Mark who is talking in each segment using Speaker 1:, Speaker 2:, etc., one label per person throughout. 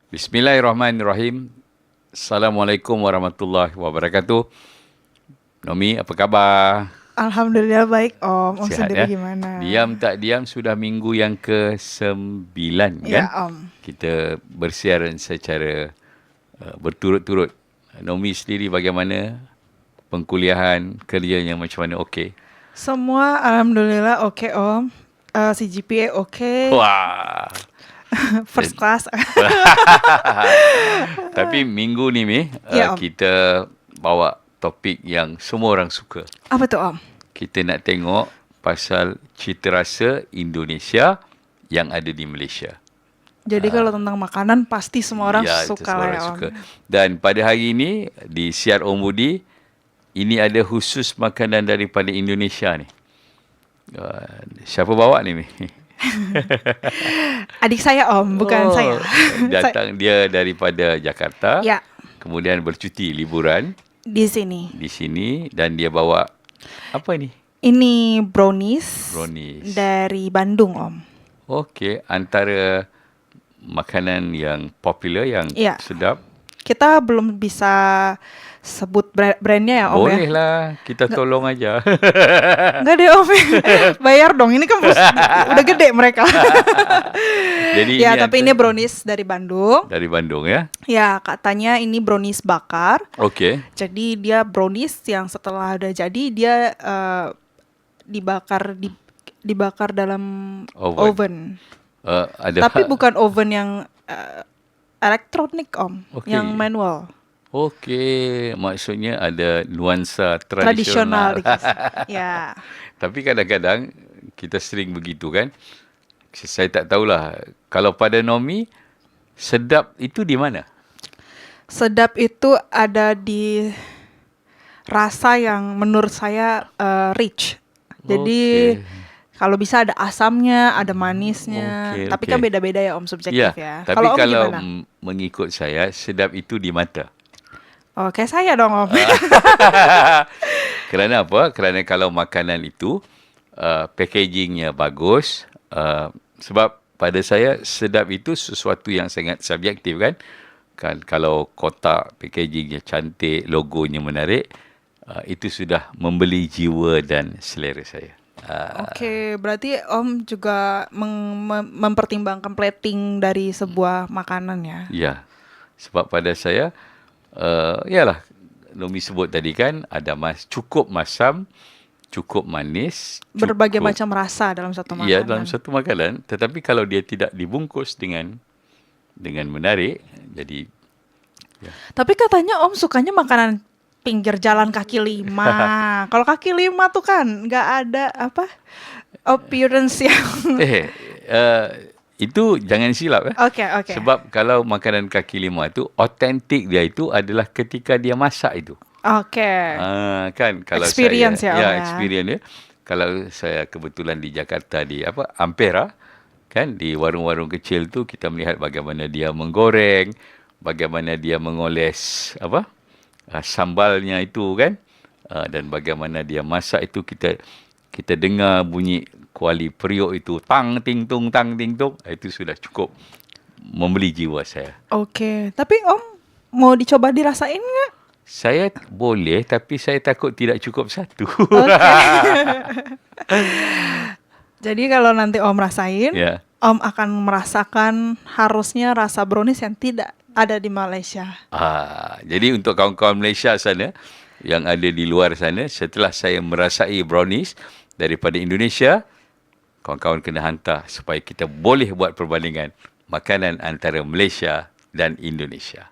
Speaker 1: Bismillahirrahmanirrahim. Assalamualaikum warahmatullahi wabarakatuh. Nomi, apa khabar?
Speaker 2: Alhamdulillah baik Om. Om
Speaker 1: Sihat
Speaker 2: sendiri
Speaker 1: ya?
Speaker 2: gimana?
Speaker 1: Diam tak diam sudah minggu yang ke-9 kan?
Speaker 2: Ya Om.
Speaker 1: Kita bersiaran secara berturut-turut. Nomi sendiri bagaimana? Pengkuliahan, kerjanya macam mana? Okey.
Speaker 2: Semua Alhamdulillah oke Om. CGPA oke.
Speaker 1: Wah.
Speaker 2: First class.
Speaker 1: Tapi minggu ni
Speaker 2: Ya, Om.
Speaker 1: kita bawa topik yang semua orang suka.
Speaker 2: Apa tuh Om?
Speaker 1: Kita nak tengok pasal citarasa Indonesia yang ada di Malaysia.
Speaker 2: Jadi kalau tentang makanan pasti semua orang
Speaker 1: itu
Speaker 2: suka
Speaker 1: semua
Speaker 2: lah
Speaker 1: orang
Speaker 2: ya Om.
Speaker 1: suka. Dan pada hari ini di Siar Om Budi, ini ada khusus makanan daripada Indonesia ni. Siapa bawa ni?
Speaker 2: Adik saya Om, bukan saya.
Speaker 1: Datang dia daripada Jakarta.
Speaker 2: Ya,
Speaker 1: Kemudian bercuti liburan
Speaker 2: di sini.
Speaker 1: di sini dan dia bawa apa ini?
Speaker 2: Ini brownies.
Speaker 1: Brownies.
Speaker 2: Dari Bandung Om.
Speaker 1: Okey, antara makanan yang popular, yang
Speaker 2: Ya.
Speaker 1: sedap.
Speaker 2: Kita belum bisa sebut brandnya ya Om
Speaker 1: Boleh
Speaker 2: ya.
Speaker 1: lah, kita tolong aja.
Speaker 2: Enggak deh Om. Bayar dong. Ini kan udah gede mereka.
Speaker 1: Jadi
Speaker 2: Ya, tapi ini brownies dari Bandung.
Speaker 1: dari Bandung ya.
Speaker 2: Ya, katanya ini brownies bakar.
Speaker 1: Okey.
Speaker 2: Jadi dia brownies yang setelah udah jadi dia dibakar dalam oven.
Speaker 1: Ada
Speaker 2: Tapi bukan oven yang elektronik Om,
Speaker 1: Okey.
Speaker 2: yang manual.
Speaker 1: Okey, maksudnya ada nuansa
Speaker 2: Tradisional
Speaker 1: tradisional.
Speaker 2: dikasih. Ya.
Speaker 1: Tapi kadang-kadang kita sering begitu kan. Saya tak tahulah. Kalau pada Nomi, sedap itu di mana?
Speaker 2: Sedap itu ada di rasa yang menurut saya rich. Jadi kalau bisa ada asamnya, ada manisnya.
Speaker 1: Okey,
Speaker 2: Tapi
Speaker 1: okey.
Speaker 2: kan beda-beda ya Om, subjektif ya.
Speaker 1: Tapi
Speaker 2: Om
Speaker 1: kalau
Speaker 2: gimana?
Speaker 1: mengikut saya, sedap itu di mata.
Speaker 2: Oh, kayak saya dong Om.
Speaker 1: Kerana apa? Kerana kalau makanan itu packagingnya bagus. Sebab pada saya sedap itu sesuatu yang sangat subjektif kan. Kan kalau kotak packagingnya cantik, logonya menarik, itu sudah membeli jiwa dan selera saya.
Speaker 2: Oke, berarti Om juga mempertimbangkan plating dari sebuah makanan ya.
Speaker 1: Ya, sebab pada saya, yalah, Nomi sebut tadi kan, ada cukup masam, cukup manis,
Speaker 2: Berbagai
Speaker 1: cukup,
Speaker 2: macam rasa dalam satu makanan.
Speaker 1: ya, dalam satu makanan. Tetapi kalau dia tidak dibungkus dengan menarik, jadi
Speaker 2: Tapi katanya Om sukanya makanan pinggir jalan kaki lima. Kalau kaki lima tuh kan nggak ada appearance yang.
Speaker 1: itu jangan silap ya.
Speaker 2: Oke.
Speaker 1: Sebab kalau makanan kaki lima itu, otentik dia itu adalah ketika dia masak itu.
Speaker 2: Oke.
Speaker 1: Kan kalau
Speaker 2: Experience
Speaker 1: saya,
Speaker 2: ya, Om ya.
Speaker 1: experience dia. Kalau saya kebetulan di Jakarta di Ampera, kan di warung-warung kecil tu kita melihat bagaimana dia menggoreng, bagaimana dia mengoles sambalnya itu kan, dan bagaimana dia masak itu kita dengar bunyi kuali periuk itu tang ting tung, itu sudah cukup membeli jiwa saya.
Speaker 2: Oke. Tapi Om mau dicoba dirasain nggak?
Speaker 1: Saya boleh, tapi saya takut tidak cukup satu.
Speaker 2: Jadi kalau nanti Om rasain,
Speaker 1: Ya.
Speaker 2: Om akan merasakan harusnya rasa brownies yang tidak ada di Malaysia.
Speaker 1: Jadi untuk kawan-kawan Malaysia sana yang ada di luar sana, setelah saya merasai brownies daripada Indonesia, kawan-kawan kena hantar supaya kita boleh buat perbandingan makanan antara Malaysia dan Indonesia.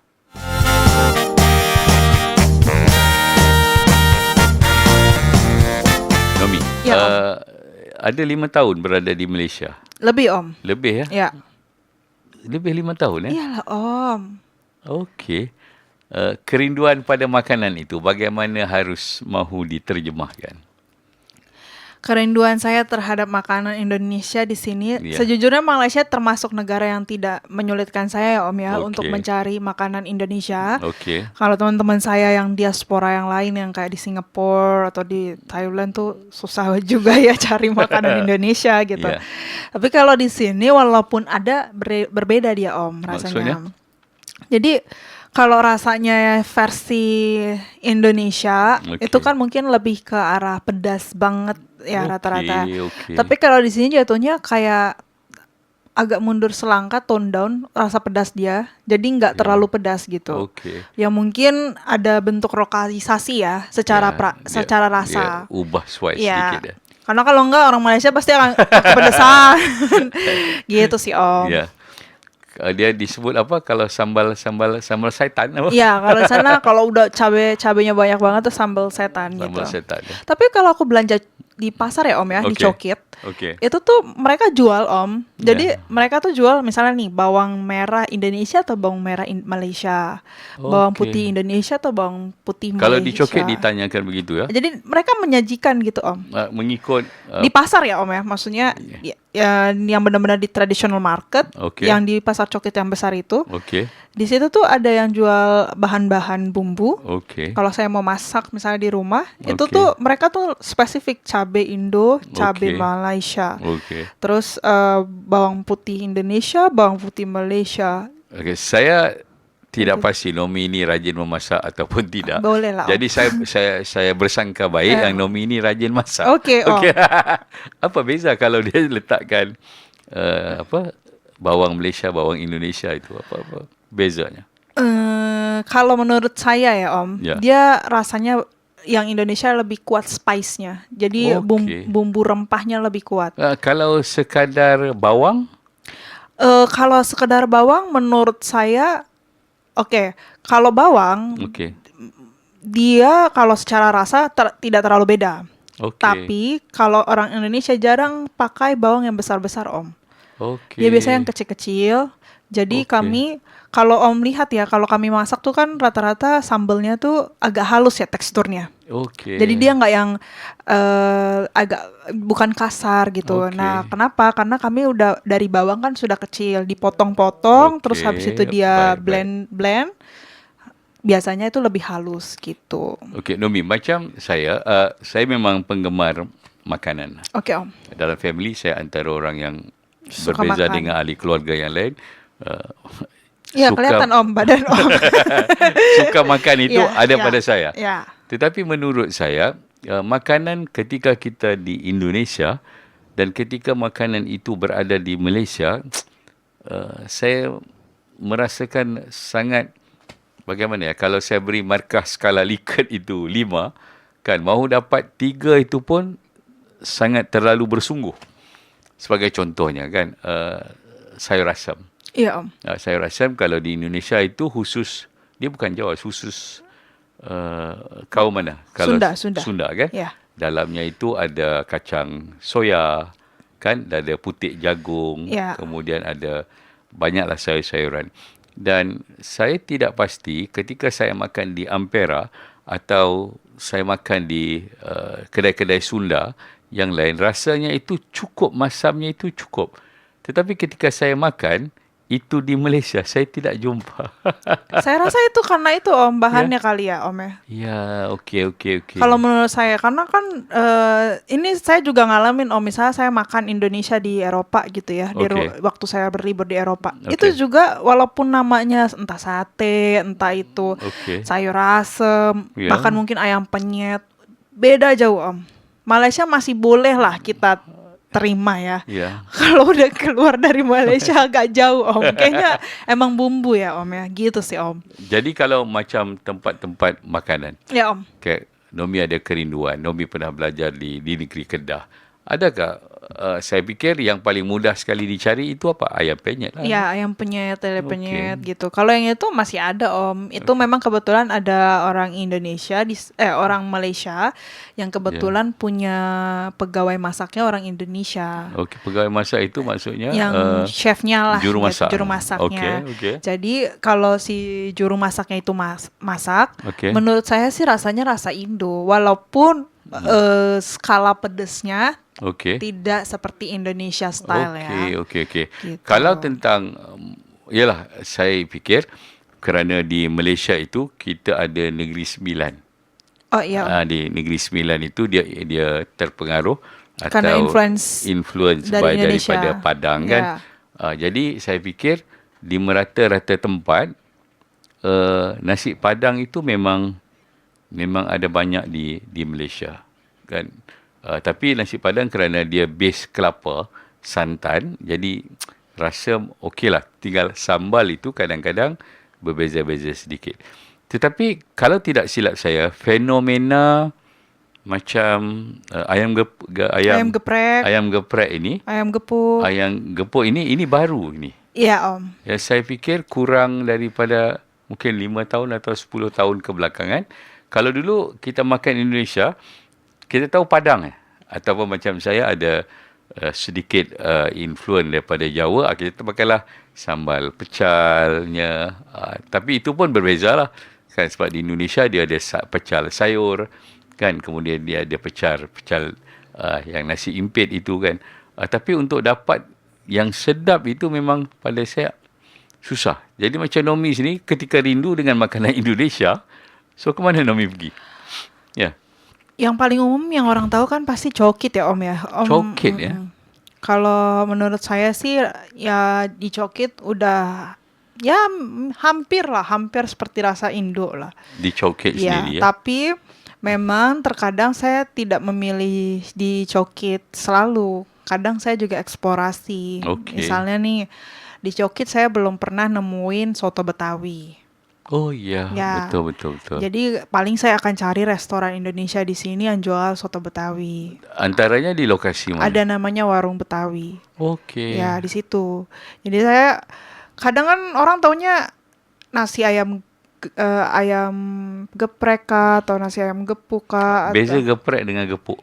Speaker 1: Nomi,
Speaker 2: Ya, Om.
Speaker 1: ada 5 tahun berada di Malaysia.
Speaker 2: Lebih Om.
Speaker 1: Lebih ya?
Speaker 2: Ya.
Speaker 1: Lebih 5 tahun ya?
Speaker 2: Iyalah Om.
Speaker 1: Okey. Kerinduan pada makanan itu bagaimana harus mahu diterjemahkan?
Speaker 2: Kerinduan saya terhadap makanan Indonesia di sini,
Speaker 1: Ya.
Speaker 2: sejujurnya Malaysia termasuk negara yang tidak menyulitkan saya ya Om ya
Speaker 1: Okey.
Speaker 2: untuk mencari makanan Indonesia.
Speaker 1: Okey.
Speaker 2: Kalau teman-teman saya yang diaspora yang lain yang kayak di Singapura atau di Thailand tuh susah juga ya cari makanan Indonesia gitu.
Speaker 1: Ya.
Speaker 2: Tapi kalau di sini walaupun ada berbeda dia Om rasanya.
Speaker 1: Maksudnya?
Speaker 2: Jadi kalau rasanya versi Indonesia
Speaker 1: Okey.
Speaker 2: itu kan mungkin lebih ke arah pedas banget ya rata-rata.
Speaker 1: Okey, okey.
Speaker 2: Tapi kalau di sini jatuhnya kayak agak mundur selangkah, tone down rasa pedas dia. Jadi nggak
Speaker 1: Ya.
Speaker 2: terlalu pedas gitu.
Speaker 1: Okey.
Speaker 2: Ya mungkin ada bentuk lokalisasi ya secara secara
Speaker 1: Dia
Speaker 2: rasa.
Speaker 1: ubah suai
Speaker 2: Iya.
Speaker 1: sedikit ya.
Speaker 2: Karena kalau enggak orang Malaysia pasti akan kepedesan. Gitu sih Om.
Speaker 1: Ya. Dia disebut apa kalau sambal setan apa?
Speaker 2: Iya, kalau di sana kalau udah cabenya banyak banget tuh sambal setan
Speaker 1: Sambal
Speaker 2: gitu.
Speaker 1: setan. Ya.
Speaker 2: Tapi kalau aku belanja di pasar ya Om ya, di
Speaker 1: Okey.
Speaker 2: Cokit,
Speaker 1: Okey.
Speaker 2: itu tuh mereka jual Om. Jadi
Speaker 1: Ya.
Speaker 2: mereka tuh jual misalnya nih bawang merah Indonesia atau bawang merah Malaysia, bawang
Speaker 1: Okey.
Speaker 2: putih Indonesia atau bawang putih
Speaker 1: Kalau
Speaker 2: Malaysia.
Speaker 1: di Coket ditanyakan begitu ya.
Speaker 2: Jadi mereka menyajikan gitu Om.
Speaker 1: Mengikut
Speaker 2: Di pasar ya Om ya, maksudnya ya, yang benar-benar di traditional market,
Speaker 1: Okey.
Speaker 2: yang di pasar Cokit yang besar itu.
Speaker 1: Okey.
Speaker 2: Di situ tuh ada yang jual bahan-bahan bumbu.
Speaker 1: Okey.
Speaker 2: Kalau saya mau masak misalnya di rumah, itu
Speaker 1: Oke.
Speaker 2: tuh mereka tuh spesifik cabai Indo, cabai
Speaker 1: Oke.
Speaker 2: Malaysia.
Speaker 1: Okey.
Speaker 2: Terus bawang putih Indonesia, bawang putih Malaysia.
Speaker 1: Okey, saya tidak pasti Nomi ini rajin memasak ataupun tidak.
Speaker 2: Boleh lah, Om.
Speaker 1: Jadi saya bersangka baik yang Nomi ini rajin masak.
Speaker 2: Okey, Om.
Speaker 1: Okey. Apa beza kalau dia letakkan bawang Malaysia, bawang Indonesia itu apa bezanya?
Speaker 2: Kalau menurut saya ya Om,
Speaker 1: Ya.
Speaker 2: dia rasanya yang Indonesia lebih kuat spice-nya. Jadi
Speaker 1: Okey.
Speaker 2: bumbu rempahnya lebih kuat.
Speaker 1: Kalau sekadar bawang,
Speaker 2: Kalau sekedar bawang menurut saya oke, kalau bawang
Speaker 1: okey.
Speaker 2: dia kalau secara rasa tidak terlalu beda.
Speaker 1: Okey.
Speaker 2: Tapi kalau orang Indonesia jarang pakai bawang yang besar-besar Om.
Speaker 1: Okey.
Speaker 2: Dia biasanya yang kecil-kecil. Jadi
Speaker 1: Okey.
Speaker 2: kami kalau Om lihat ya, kalau kami masak tuh kan rata-rata sambelnya tuh agak halus ya teksturnya.
Speaker 1: Okey.
Speaker 2: Jadi dia nggak yang agak bukan kasar gitu.
Speaker 1: Oke.
Speaker 2: Nah, kenapa? Karena kami udah dari bawang kan sudah kecil, dipotong-potong, terus
Speaker 1: Oke,
Speaker 2: habis itu dia
Speaker 1: baik.
Speaker 2: blend. Biasanya itu lebih halus gitu.
Speaker 1: Okey, Nomi, macam saya memang penggemar makanan.
Speaker 2: Oke Om.
Speaker 1: Dalam family saya antara orang yang
Speaker 2: Suka
Speaker 1: berbeza
Speaker 2: makan.
Speaker 1: dengan ahli keluarga yang lain.
Speaker 2: Ya kelihatan Om, badan Om.
Speaker 1: Suka makan itu
Speaker 2: Ya,
Speaker 1: ada
Speaker 2: ya,
Speaker 1: pada saya.
Speaker 2: Ya.
Speaker 1: Tetapi menurut saya, makanan ketika kita di Indonesia dan ketika makanan itu berada di Malaysia, saya merasakan sangat, bagaimana ya, kalau saya beri markah skala Likert itu 5, kan, mahu dapat 3 itu pun sangat terlalu bersungguh. Sebagai contohnya kan, sayur asam.
Speaker 2: Iya Om.
Speaker 1: Sayur asam kalau di Indonesia itu khusus, dia bukan Jawa, khusus kaum mana? Kalau
Speaker 2: Sunda.
Speaker 1: Sunda kan?
Speaker 2: Ya.
Speaker 1: Dalamnya itu ada kacang soya, kan? Ada putik jagung,
Speaker 2: Ya.
Speaker 1: kemudian ada banyaklah sayur-sayuran. Dan saya tidak pasti ketika saya makan di Ampera atau saya makan di kedai-kedai Sunda yang lain, rasanya itu cukup, masamnya itu cukup. Tetapi ketika saya makan, itu di Malaysia saya tidak jumpa.
Speaker 2: Saya rasa itu karena itu Om, bahannya kali ya Om ya.
Speaker 1: Ya, okey.
Speaker 2: Kalau menurut saya, karena kan ini saya juga ngalamin Om, misalnya saya makan Indonesia di Eropa gitu ya,
Speaker 1: Okey.
Speaker 2: waktu saya berlibur di Eropa.
Speaker 1: Okey.
Speaker 2: Itu juga walaupun namanya entah sate, entah itu
Speaker 1: Okey.
Speaker 2: sayur asem,
Speaker 1: Ya.
Speaker 2: bahkan mungkin ayam penyet, beda jauh Om. Malaysia masih boleh lah kita terima ya.
Speaker 1: Ya.
Speaker 2: Kalau udah keluar dari Malaysia agak jauh Om. Kayaknya emang bumbu ya Om ya. Gitu sih Om.
Speaker 1: Jadi kalau macam tempat-tempat makanan,
Speaker 2: Ya Om.
Speaker 1: kayak Nomi ada kerinduan, Nomi pernah belajar di negeri Kedah. Adakah, saya fikir yang paling mudah sekali dicari itu apa? Ayam penyet lah.
Speaker 2: Ya ayam penyet, lele penyet gitu. Kalau yang itu masih ada Om. Itu memang kebetulan ada orang Indonesia, orang Malaysia yang kebetulan punya pegawai masaknya orang Indonesia.
Speaker 1: Okey, pegawai masak itu maksudnya
Speaker 2: Yang chefnya lah,
Speaker 1: juru masak.
Speaker 2: juru masaknya.
Speaker 1: Okey.
Speaker 2: Jadi kalau si juru masaknya itu masak,
Speaker 1: Okey.
Speaker 2: menurut saya sih rasanya rasa Indo, walaupun skala pedesnya
Speaker 1: Okey.
Speaker 2: tidak seperti Indonesia style ya.
Speaker 1: Okey.
Speaker 2: Gitu.
Speaker 1: Kalau tentang, yalah, saya fikir kerana di Malaysia itu kita ada Negeri Sembilan.
Speaker 2: Oh iya.
Speaker 1: Di Negeri Sembilan itu dia terpengaruh
Speaker 2: Karena
Speaker 1: atau
Speaker 2: influence dari Indonesia.
Speaker 1: daripada Padang kan.
Speaker 2: Ya.
Speaker 1: Jadi saya fikir di merata-rata tempat nasi Padang itu memang ada banyak di Malaysia, kan. Tapi nasi Padang kerana dia base kelapa, santan, jadi rasa okeylah. Tinggal sambal itu kadang-kadang berbeza-beza sedikit. Tetapi kalau tidak silap saya, fenomena macam
Speaker 2: Ayam geprek,
Speaker 1: ayam geprek ini,
Speaker 2: ayam gepuk.
Speaker 1: ayam gepuk ini baru ini.
Speaker 2: Iya, Om.
Speaker 1: Ya, saya fikir kurang daripada mungkin 5 tahun atau 10 tahun kebelakangan. Kalau dulu kita makan Indonesia, kita tahu Padang ataupun macam saya ada sedikit influence daripada Jawa, kita pakailah sambal pecalnya. Tapi itu pun berbeza lah. Kan, sebab di Indonesia dia ada pecal sayur, kan, kemudian dia ada pecal yang nasi impit itu, kan. Tapi untuk dapat yang sedap itu memang pada saya susah. Jadi macam Nomi sini ketika rindu dengan makanan Indonesia, so ke mana Nomi pergi? Ya.
Speaker 2: Yang paling umum yang orang tahu kan pasti cokit ya, Om ya.
Speaker 1: Cokit ya.
Speaker 2: Kalau menurut saya sih ya di cokit udah ya hampir seperti rasa Indo lah.
Speaker 1: Di cokit sendiri ya.
Speaker 2: Tapi memang terkadang saya tidak memilih di cokit selalu. Kadang saya juga eksplorasi. Misalnya nih, di cokit saya belum pernah nemuin soto Betawi.
Speaker 1: Oh iya, betul.
Speaker 2: Jadi paling saya akan cari restoran Indonesia di sini yang jual soto Betawi.
Speaker 1: Antaranya di lokasi mana?
Speaker 2: Ada namanya Warung Betawi.
Speaker 1: Ya,
Speaker 2: di situ. Jadi saya kadang kan orang taunya nasi ayam geprek kah, atau nasi ayam gepuk kah.
Speaker 1: Beza geprek dengan gepuk,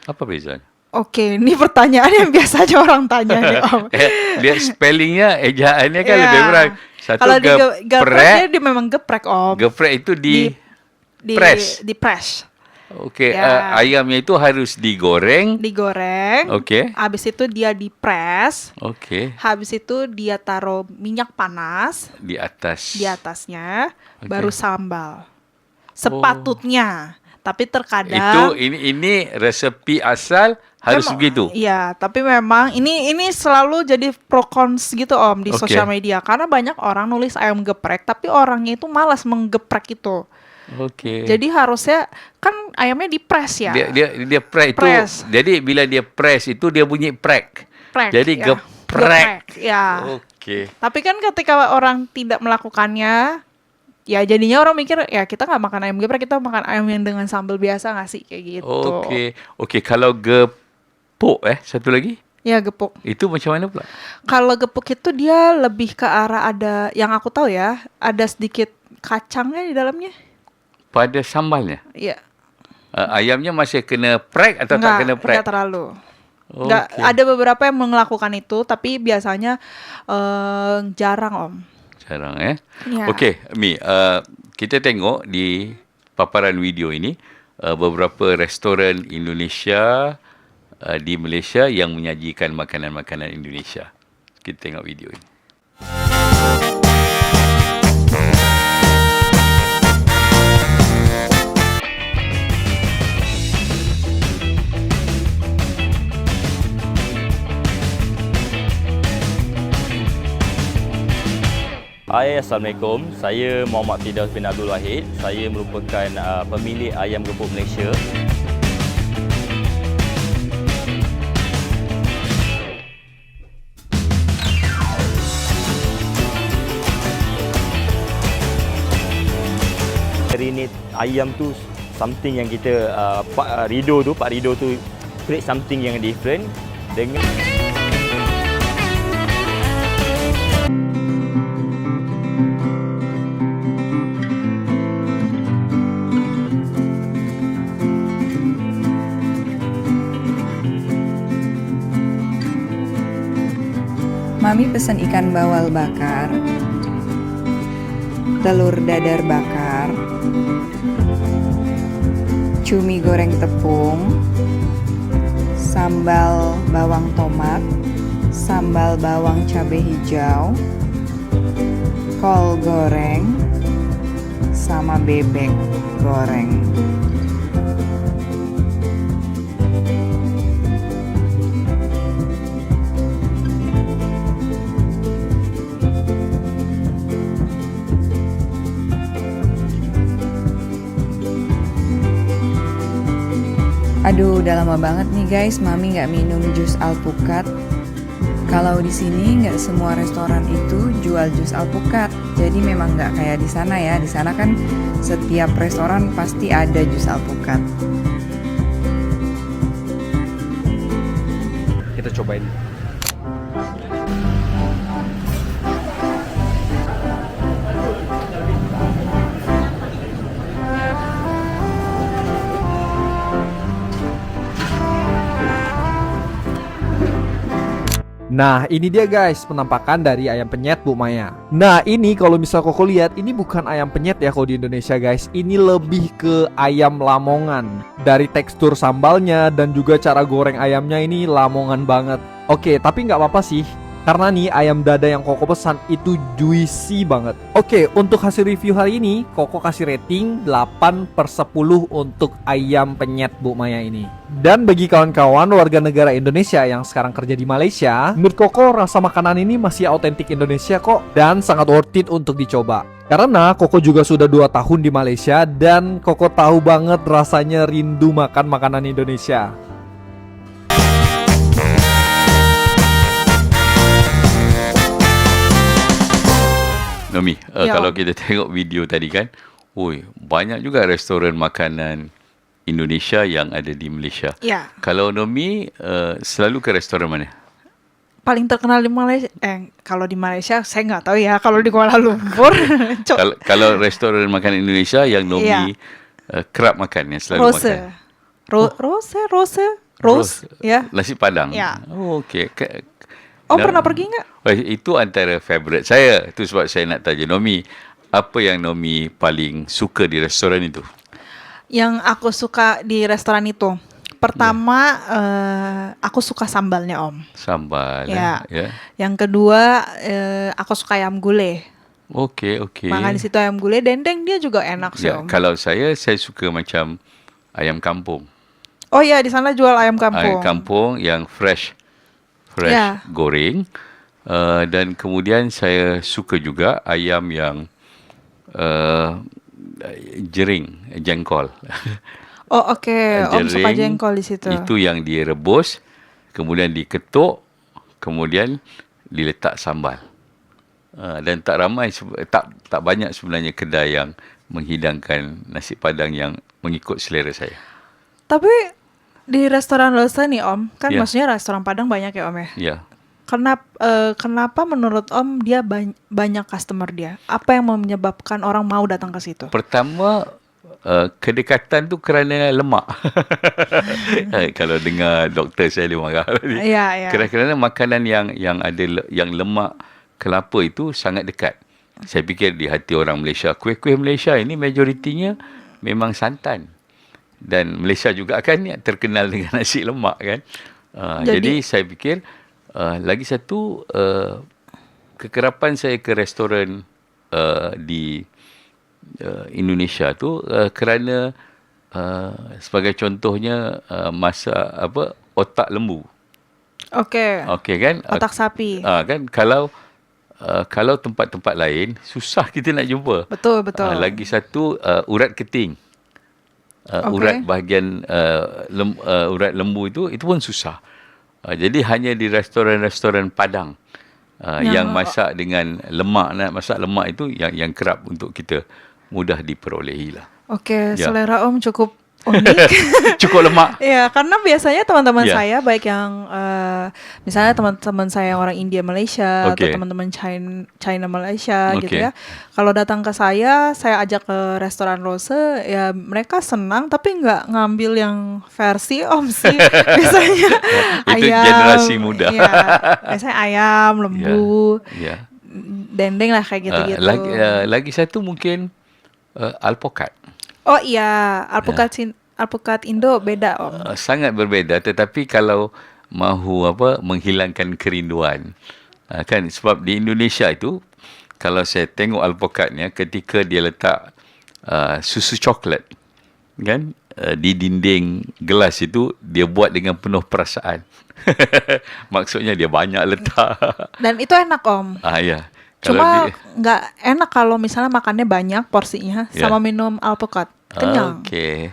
Speaker 1: apa bezanya?
Speaker 2: Ini pertanyaan yang biasanya orang tanya nih, Om.
Speaker 1: Lihat spellingnya, ejaannya kan lebih kurang. Satu
Speaker 2: kalau
Speaker 1: geprek,
Speaker 2: dia memang geprek, Om.
Speaker 1: Geprek itu press.
Speaker 2: Di press.
Speaker 1: Ayamnya itu harus digoreng.
Speaker 2: Habis itu dia di press. Habis itu dia taruh minyak panas di atasnya, baru sambal. Sepatutnya. Tapi terkadang
Speaker 1: ini resepi asal harus begitu.
Speaker 2: Iya, tapi memang ini selalu jadi pro cons gitu, Om, di sosial media, karena banyak orang nulis ayam geprek tapi orangnya itu malas menggeprek itu. Jadi harusnya kan ayamnya di press ya.
Speaker 1: Dia press itu. Jadi bila dia press itu dia bunyi prek. Jadi geprek.
Speaker 2: Ya. Tapi kan ketika orang tidak melakukannya, ya jadinya orang mikir ya kita nggak makan ayam geprek, kita makan ayam yang dengan sambal biasa nggak sih, kayak gitu.
Speaker 1: Kalau gepuk satu lagi?
Speaker 2: Ya, gepuk.
Speaker 1: Itu macam mana pula?
Speaker 2: Kalau gepuk itu dia lebih ke arah, ada yang aku tahu ya, ada sedikit kacangnya di dalamnya.
Speaker 1: Pada sambalnya?
Speaker 2: Iya.
Speaker 1: Ayamnya masih kena prek atau tak kena prek?
Speaker 2: Enggak terlalu. Ada beberapa yang melakukan itu, tapi biasanya jarang, Om.
Speaker 1: Jarang ya. Okey, Mi, kita tengok di paparan video ini beberapa restoran Indonesia di Malaysia yang menyajikan makanan-makanan Indonesia. Kita tengok video ini.
Speaker 3: Hai, Assalamualaikum. Saya Muhammad Firdaus bin Abdul Wahid. Saya merupakan pemilik Ayam Gepuk Malaysia. Marinate ayam tu something yang kita Pak Rido tu create something yang different dengan
Speaker 4: Mami pesan ikan bawal bakar, telur dadar bakar, cumi goreng tepung, sambal bawang tomat, sambal bawang cabai hijau, kol goreng, sama bebek goreng. Aduh, udah lama banget nih guys, Mami nggak minum jus alpukat. Kalau di sini nggak semua restoran itu jual jus alpukat, jadi memang nggak kayak di sana ya. Di sana kan setiap restoran pasti ada jus alpukat.
Speaker 5: Kita cobain. Nah, ini dia guys penampakan dari ayam penyet Bu Maya. Nah, ini kalau misal Koko lihat, ini bukan ayam penyet ya kalau di Indonesia guys. Ini lebih ke ayam lamongan. Dari tekstur sambalnya dan juga cara goreng ayamnya ini lamongan banget. Oke, tapi nggak apa-apa sih. Karena nih ayam dada yang Koko pesan itu juicy banget. Oke, untuk hasil review hari ini Koko kasih rating 8/10 untuk ayam penyet Bu Maya ini. Dan bagi kawan-kawan warga negara Indonesia yang sekarang kerja di Malaysia, menurut Koko rasa makanan ini masih autentik Indonesia kok. Dan sangat worth it untuk dicoba. Karena Koko juga sudah 2 tahun di Malaysia dan Koko tahu banget rasanya rindu makan makanan Indonesia.
Speaker 1: Nomi,
Speaker 2: Ya,
Speaker 1: kalau
Speaker 2: Om.
Speaker 1: kita tengok video tadi kan, banyak juga restoran makanan Indonesia yang ada di Malaysia.
Speaker 2: Ya,
Speaker 1: Kalau Nomi selalu ke restoran mana?
Speaker 2: paling terkenal di Malaysia. Kalau di Malaysia saya nggak tahu ya. Kalau di Kuala Lumpur,
Speaker 1: Kalau restoran makanan Indonesia yang Nomi kerap makan, yang selalu
Speaker 2: Rose,
Speaker 1: makan.
Speaker 2: Rose, ya.
Speaker 1: Nasi Padang.
Speaker 2: Ya.
Speaker 1: Oh, okey.
Speaker 2: Om pernah pergi nggak?
Speaker 1: Itu antara favourite saya. Itu sebab saya nak tanya Nomi, apa yang Nomi paling suka di restoran itu?
Speaker 2: Yang aku suka di restoran itu, pertama aku suka sambalnya Om.
Speaker 1: Sambal.
Speaker 2: Ya.
Speaker 1: Ya.
Speaker 2: Yang kedua aku suka ayam gulai.
Speaker 1: Okey.
Speaker 2: Makan di situ ayam gulai, dendeng dia juga enak sih
Speaker 1: Ya,
Speaker 2: Om.
Speaker 1: kalau saya suka macam ayam kampung.
Speaker 2: Oh ya, di sana jual ayam
Speaker 1: Ayam
Speaker 2: kampung.
Speaker 1: kampung yang fresh
Speaker 2: Ya.
Speaker 1: goreng. Dan kemudian saya suka juga ayam yang jengkol.
Speaker 2: Oh oke, Om suka jengkol di situ.
Speaker 1: Itu yang direbus, kemudian diketuk, kemudian diletak sambal. Dan tak ramai, tak banyak sebenarnya kedai yang menghidangkan nasi padang yang mengikut selera saya.
Speaker 2: Tapi di restoran Rose nih Om, kan
Speaker 1: Ya.
Speaker 2: maksudnya restoran Padang banyak ya Om ya.
Speaker 1: Ya.
Speaker 2: Kenapa menurut Om dia banyak customer dia? Apa yang menyebabkan orang mau datang ke situ?
Speaker 1: Pertama, kedekatan tu kerana lemak. Kalau dengar doktor saya dia marah.
Speaker 2: Ya.
Speaker 1: Kerana makanan yang ada yang lemak kelapa itu sangat dekat. Saya fikir di hati orang Malaysia, kuih-kuih Malaysia ini majoritinya memang santan. Dan Malaysia juga kan terkenal dengan nasi lemak kan. Jadi saya fikir lagi satu kekerapan saya ke restoran di Indonesia tu kerana sebagai contohnya masak otak lembu.
Speaker 2: Oke.
Speaker 1: Okey kan?
Speaker 2: Otak sapi.
Speaker 1: Kan kalau tempat-tempat lain susah kita nak jumpa.
Speaker 2: Betul.
Speaker 1: Lagi satu urat keting. Urat bahagian urat lembu itu pun susah. Jadi hanya di restoran-restoran Padang yang masak dengan lemak, nak masak lemak itu yang kerap untuk kita mudah diperolehi lah.
Speaker 2: Oke,
Speaker 1: Ya.
Speaker 2: selera Om cukup unik.
Speaker 1: Cukup lemak.
Speaker 2: Ya, karena biasanya teman-teman
Speaker 1: Ya.
Speaker 2: saya baik yang misalnya teman-teman saya yang orang India Malaysia atau
Speaker 1: Oke.
Speaker 2: teman-teman China Malaysia gitu
Speaker 1: Oke.
Speaker 2: ya. Kalau datang ke saya ajak ke restoran Rose, ya mereka senang tapi nggak ngambil yang versi Om sih. Biasanya
Speaker 1: Itu
Speaker 2: ayam.
Speaker 1: generasi muda.
Speaker 2: Iya, biasanya ayam, lembu,
Speaker 1: Ya.
Speaker 2: dendeng lah kayak gitu-gitu.
Speaker 1: Lagi satu mungkin alpukat.
Speaker 2: Oh iya, alpukat Indo beda Om.
Speaker 1: Sangat berbeza, tetapi kalau mahu menghilangkan kerinduan kan, sebab di Indonesia itu kalau saya tengok alpukatnya ketika dia letak susu coklat kan di dinding gelas itu, dia buat dengan penuh perasaan. Maksudnya dia banyak letak.
Speaker 2: Dan itu enak Om.
Speaker 1: Ya.
Speaker 2: Cuma nggak enak kalau misalnya makannya banyak porsinya
Speaker 1: Ya.
Speaker 2: sama minum alpukat. Kenyang.
Speaker 1: Okey.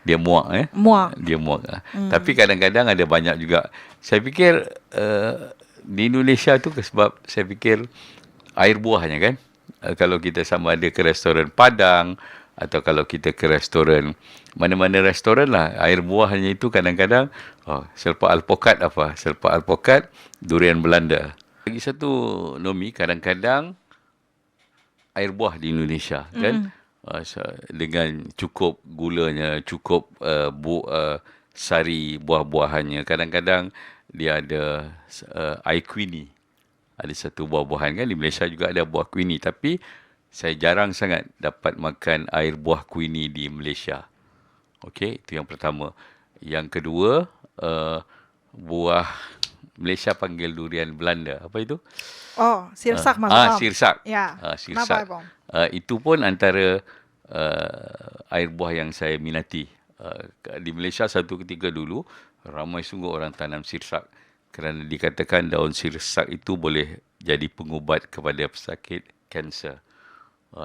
Speaker 1: dia muak
Speaker 2: Muak.
Speaker 1: dia muak. Tapi kadang-kadang ada banyak juga. Saya fikir di Indonesia tu sebab saya fikir air buahnya kan. Kalau kita sama ada ke restoran Padang atau kalau kita ke restoran mana-mana restoran lah, air buahnya itu kadang-kadang selepas alpukat selepas alpukat durian Belanda. Lagi satu Nomi, kadang-kadang air buah di Indonesia kan dengan cukup gulanya, cukup sari buah-buahannya. Kadang-kadang dia ada air quinine. Ada satu buah-buahan kan, di Malaysia juga ada buah quinine, tapi saya jarang sangat dapat makan air buah quinine di Malaysia. Okey, itu yang pertama. Yang kedua, buah Malaysia panggil durian Belanda. Apa itu?
Speaker 2: Oh, sirsak maksudnya.
Speaker 1: Sirsak.
Speaker 2: Ya.
Speaker 1: Sirsak.
Speaker 2: Kenapa, Om?
Speaker 1: Itu pun antara air buah yang saya minati. Di Malaysia satu ketika dulu, ramai sungguh orang tanam sirsak. Kerana dikatakan daun sirsak itu boleh jadi pengubat kepada pesakit kanser.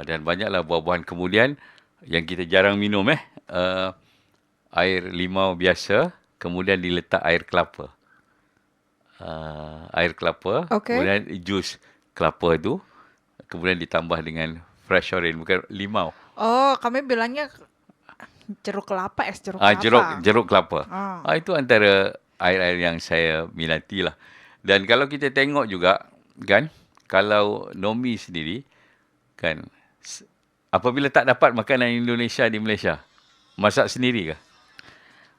Speaker 1: Dan banyaklah buah-buahan. Kemudian, yang kita jarang minum air limau biasa, kemudian diletak air kelapa. Air kelapa, kemudian jus kelapa itu, kemudian ditambah dengan fresh orange, bukan limau.
Speaker 2: Oh, kami bilangnya jeruk kelapa, es jeruk kelapa.
Speaker 1: Jeruk kelapa. Itu antara air-air yang saya minati lah. Dan kalau kita tengok juga, kan, kalau Nomi sendiri, kan, apabila tak dapat makanan Indonesia di Malaysia, masak sendiri kah?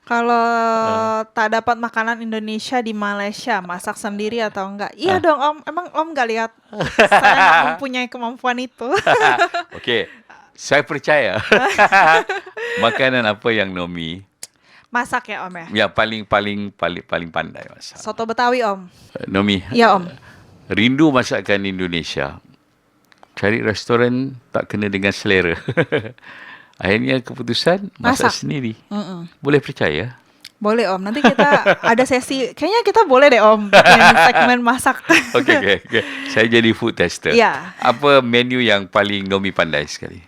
Speaker 2: Kalau tak dapat makanan Indonesia di Malaysia, masak sendiri atau enggak? Iya dong, Om. Emang Om nggak lihat saya nggak mempunyai kemampuan itu?
Speaker 1: Okey, saya percaya. Makanan apa yang Nomi
Speaker 2: Masak ya, Om ya?
Speaker 1: yang paling pandai masak?
Speaker 2: Soto Betawi, Om.
Speaker 1: Nomi,
Speaker 2: Iya, Om.
Speaker 1: rindu masakan Indonesia. Cari restoran tak kena dengan selera. Akhirnya keputusan masak sendiri. Boleh percaya?
Speaker 2: Boleh, Om. Nanti kita ada sesi. Kayaknya kita boleh deh, Om, bikin segmen masak.
Speaker 1: Okey. Saya jadi food tester.
Speaker 2: Ya.
Speaker 1: Apa menu yang paling Nomi pandai sekali?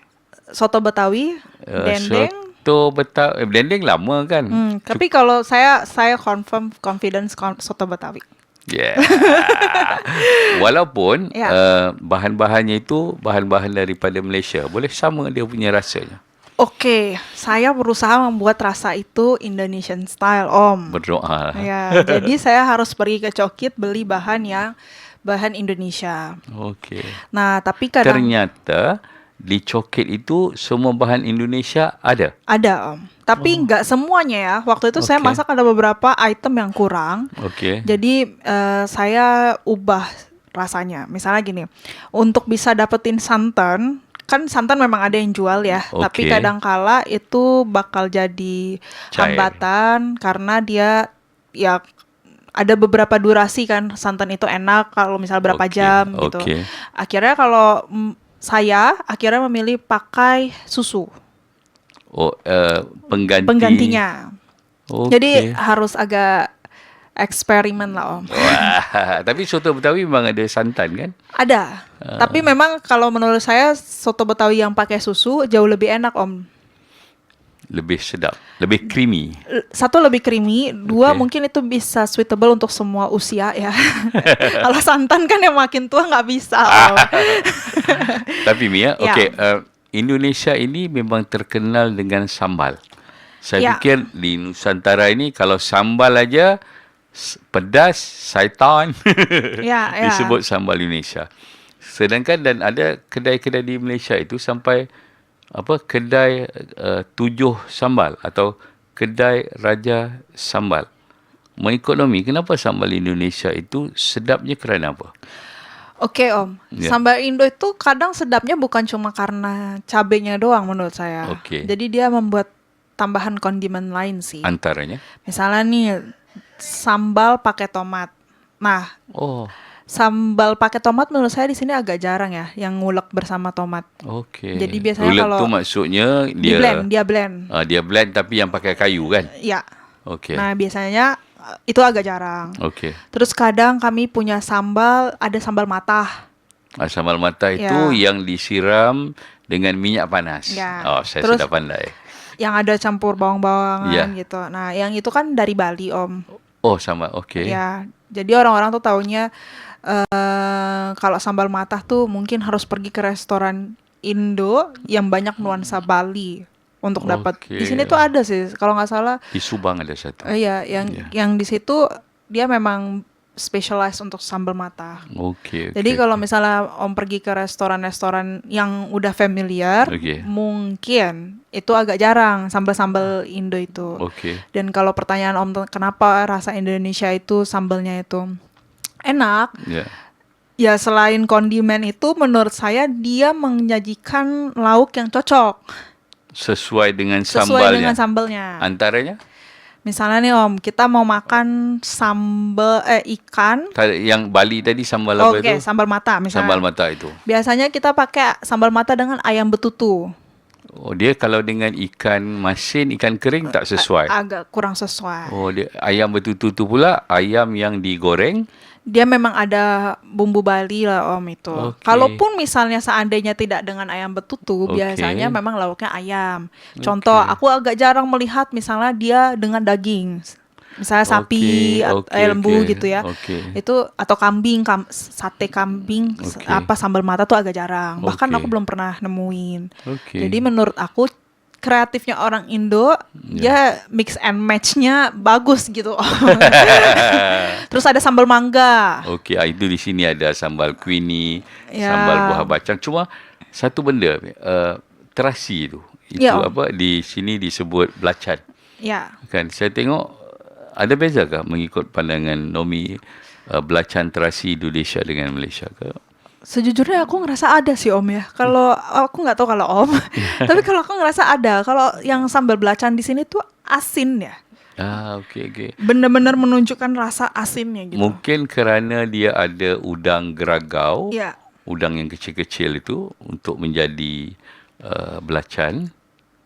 Speaker 2: Soto Betawi, dendeng.
Speaker 1: Soto Betawi. Dendeng lama kan?
Speaker 2: Tapi kalau saya confirm confidence soto Betawi.
Speaker 1: Yeah. Walaupun bahan-bahannya itu bahan-bahan daripada Malaysia, boleh sama dia punya rasanya.
Speaker 2: Oke, saya berusaha membuat rasa itu Indonesian style, Om.
Speaker 1: Berdoa.
Speaker 2: Ya, jadi saya harus pergi ke Cokit beli bahan Indonesia.
Speaker 1: Okey.
Speaker 2: Nah, tapi kadang
Speaker 1: ternyata di Cokit itu semua bahan Indonesia ada.
Speaker 2: Ada, Om. Tapi nggak semuanya ya. Waktu itu saya masak ada beberapa item yang kurang.
Speaker 1: Okey.
Speaker 2: Jadi saya ubah rasanya. Misalnya gini, untuk bisa dapetin santan, kan santan memang ada yang jual ya, tapi kadangkala itu bakal jadi hambatan karena dia ya ada beberapa durasi kan, santan itu enak kalau misal berapa jam gitu. Akhirnya kalau saya akhirnya memilih pakai susu. Penggantinya. Jadi harus agak eksperimen lah, Om.
Speaker 1: Wah, tapi soto Betawi memang ada santan kan?
Speaker 2: Ada. Tapi memang kalau menurut saya soto Betawi yang pakai susu jauh lebih enak, Om.
Speaker 1: Lebih sedap, lebih creamy.
Speaker 2: Satu lebih creamy, dua mungkin itu bisa suitable untuk semua usia ya. Kalau santan kan yang makin tua nggak bisa, Om.
Speaker 1: Tapi Mia, Indonesia ini memang terkenal dengan sambal. Saya fikir di Nusantara ini kalau sambal aja pedas, syaitan. Disebut sambal Indonesia. Sedangkan dan ada kedai-kedai di Malaysia itu sampai kedai 7 sambal atau kedai raja sambal. Mengikut Nomi, kenapa sambal Indonesia itu sedapnya kerana apa?
Speaker 2: Oke, Om. Sambal Indo itu kadang sedapnya bukan cuma karena cabenya doang menurut saya. Jadi dia membuat tambahan kondimen lain sih.
Speaker 1: Antaranya?
Speaker 2: Misalnya nih sambal pakai tomat. Nah, sambal pakai tomat menurut saya di sini agak jarang ya, yang ngulek bersama tomat. Jadi biasanya
Speaker 1: ngulek
Speaker 2: kalau
Speaker 1: tu maksudnya
Speaker 2: dia blend.
Speaker 1: Dia blend tapi yang pakai kayu kan?
Speaker 2: Iya. Nah, biasanya itu agak jarang. Terus kadang kami punya ada sambal matah.
Speaker 1: Sambal matah itu yang disiram dengan minyak panas. Saya sudah pandai.
Speaker 2: yang ada campur bawang-bawangan
Speaker 1: Ya.
Speaker 2: gitu. Nah, yang itu kan dari Bali, Om.
Speaker 1: Oh, sama. Okey.
Speaker 2: Ya, jadi orang-orang tuh taunya kalau sambal matah tuh mungkin harus pergi ke restoran Indo yang banyak nuansa Bali untuk dapat.
Speaker 1: Oke.
Speaker 2: Di sini tuh ada sih, kalau nggak salah.
Speaker 1: Di Subang ada satu.
Speaker 2: Iya, yang di situ dia memang specialized untuk sambal matah.
Speaker 1: Okey.
Speaker 2: Jadi kalau misalnya Om pergi ke restoran-restoran yang udah familiar,
Speaker 1: Okey.
Speaker 2: mungkin itu agak jarang sambal-sambal Indo itu.
Speaker 1: Okey.
Speaker 2: Dan kalau pertanyaan Om kenapa rasa Indonesia itu sambalnya itu enak,
Speaker 1: Ya.
Speaker 2: ya selain kondimen itu menurut saya dia menyajikan lauk yang cocok
Speaker 1: Sesuai dengan
Speaker 2: sesuai
Speaker 1: sambalnya.
Speaker 2: dengan sambalnya.
Speaker 1: Antaranya
Speaker 2: Misalnya nih Om, kita mau makan ikan.
Speaker 1: yang Bali tadi sambal apa
Speaker 2: Oke,
Speaker 1: itu?
Speaker 2: sambal mata misalnya.
Speaker 1: Sambal mata itu.
Speaker 2: Biasanya kita pakai sambal mata dengan ayam betutu.
Speaker 1: Oh, dia kalau dengan ikan masin, ikan kering tak sesuai.
Speaker 2: Agak kurang sesuai.
Speaker 1: Oh, dia ayam betutu tu pula ayam yang digoreng.
Speaker 2: Dia memang ada bumbu Bali lah Om itu.
Speaker 1: Oke.
Speaker 2: Kalaupun misalnya seandainya tidak dengan ayam betutu,
Speaker 1: Oke.
Speaker 2: biasanya memang lauknya ayam. Contoh, aku agak jarang melihat misalnya dia dengan daging. Misalnya sapi, lembu gitu ya.
Speaker 1: Okey.
Speaker 2: Itu atau kambing, sate kambing,
Speaker 1: Oke.
Speaker 2: sambal mata tuh agak jarang. Bahkan
Speaker 1: Oke.
Speaker 2: aku belum pernah nemuin.
Speaker 1: Okey.
Speaker 2: Jadi menurut aku kreatifnya orang Indo, dia mix and match-nya bagus gitu. Terus ada sambal mangga.
Speaker 1: Okey, itu di sini ada sambal queenie,
Speaker 2: Ya.
Speaker 1: sambal buah bacang. Cuma satu benda, terasi itu. Itu
Speaker 2: Ya, Om.
Speaker 1: apa di sini disebut belacan.
Speaker 2: Ya,
Speaker 1: Kan saya tengok ada bezakah mengikut pandangan Nomi belacan terasi Indonesia dengan Malaysia ke?
Speaker 2: sejujurnya aku ngerasa ada sih Om ya. Kalau aku nggak tahu kalau Om, tapi kalau aku ngerasa ada. Kalau yang sambal belacan di sini tuh asin ya.
Speaker 1: Ah, okey.
Speaker 2: Benar-benar menunjukkan rasa asinnya gitu.
Speaker 1: Mungkin kerana dia ada udang geragau,
Speaker 2: Ya.
Speaker 1: udang yang kecil-kecil itu untuk menjadi belacan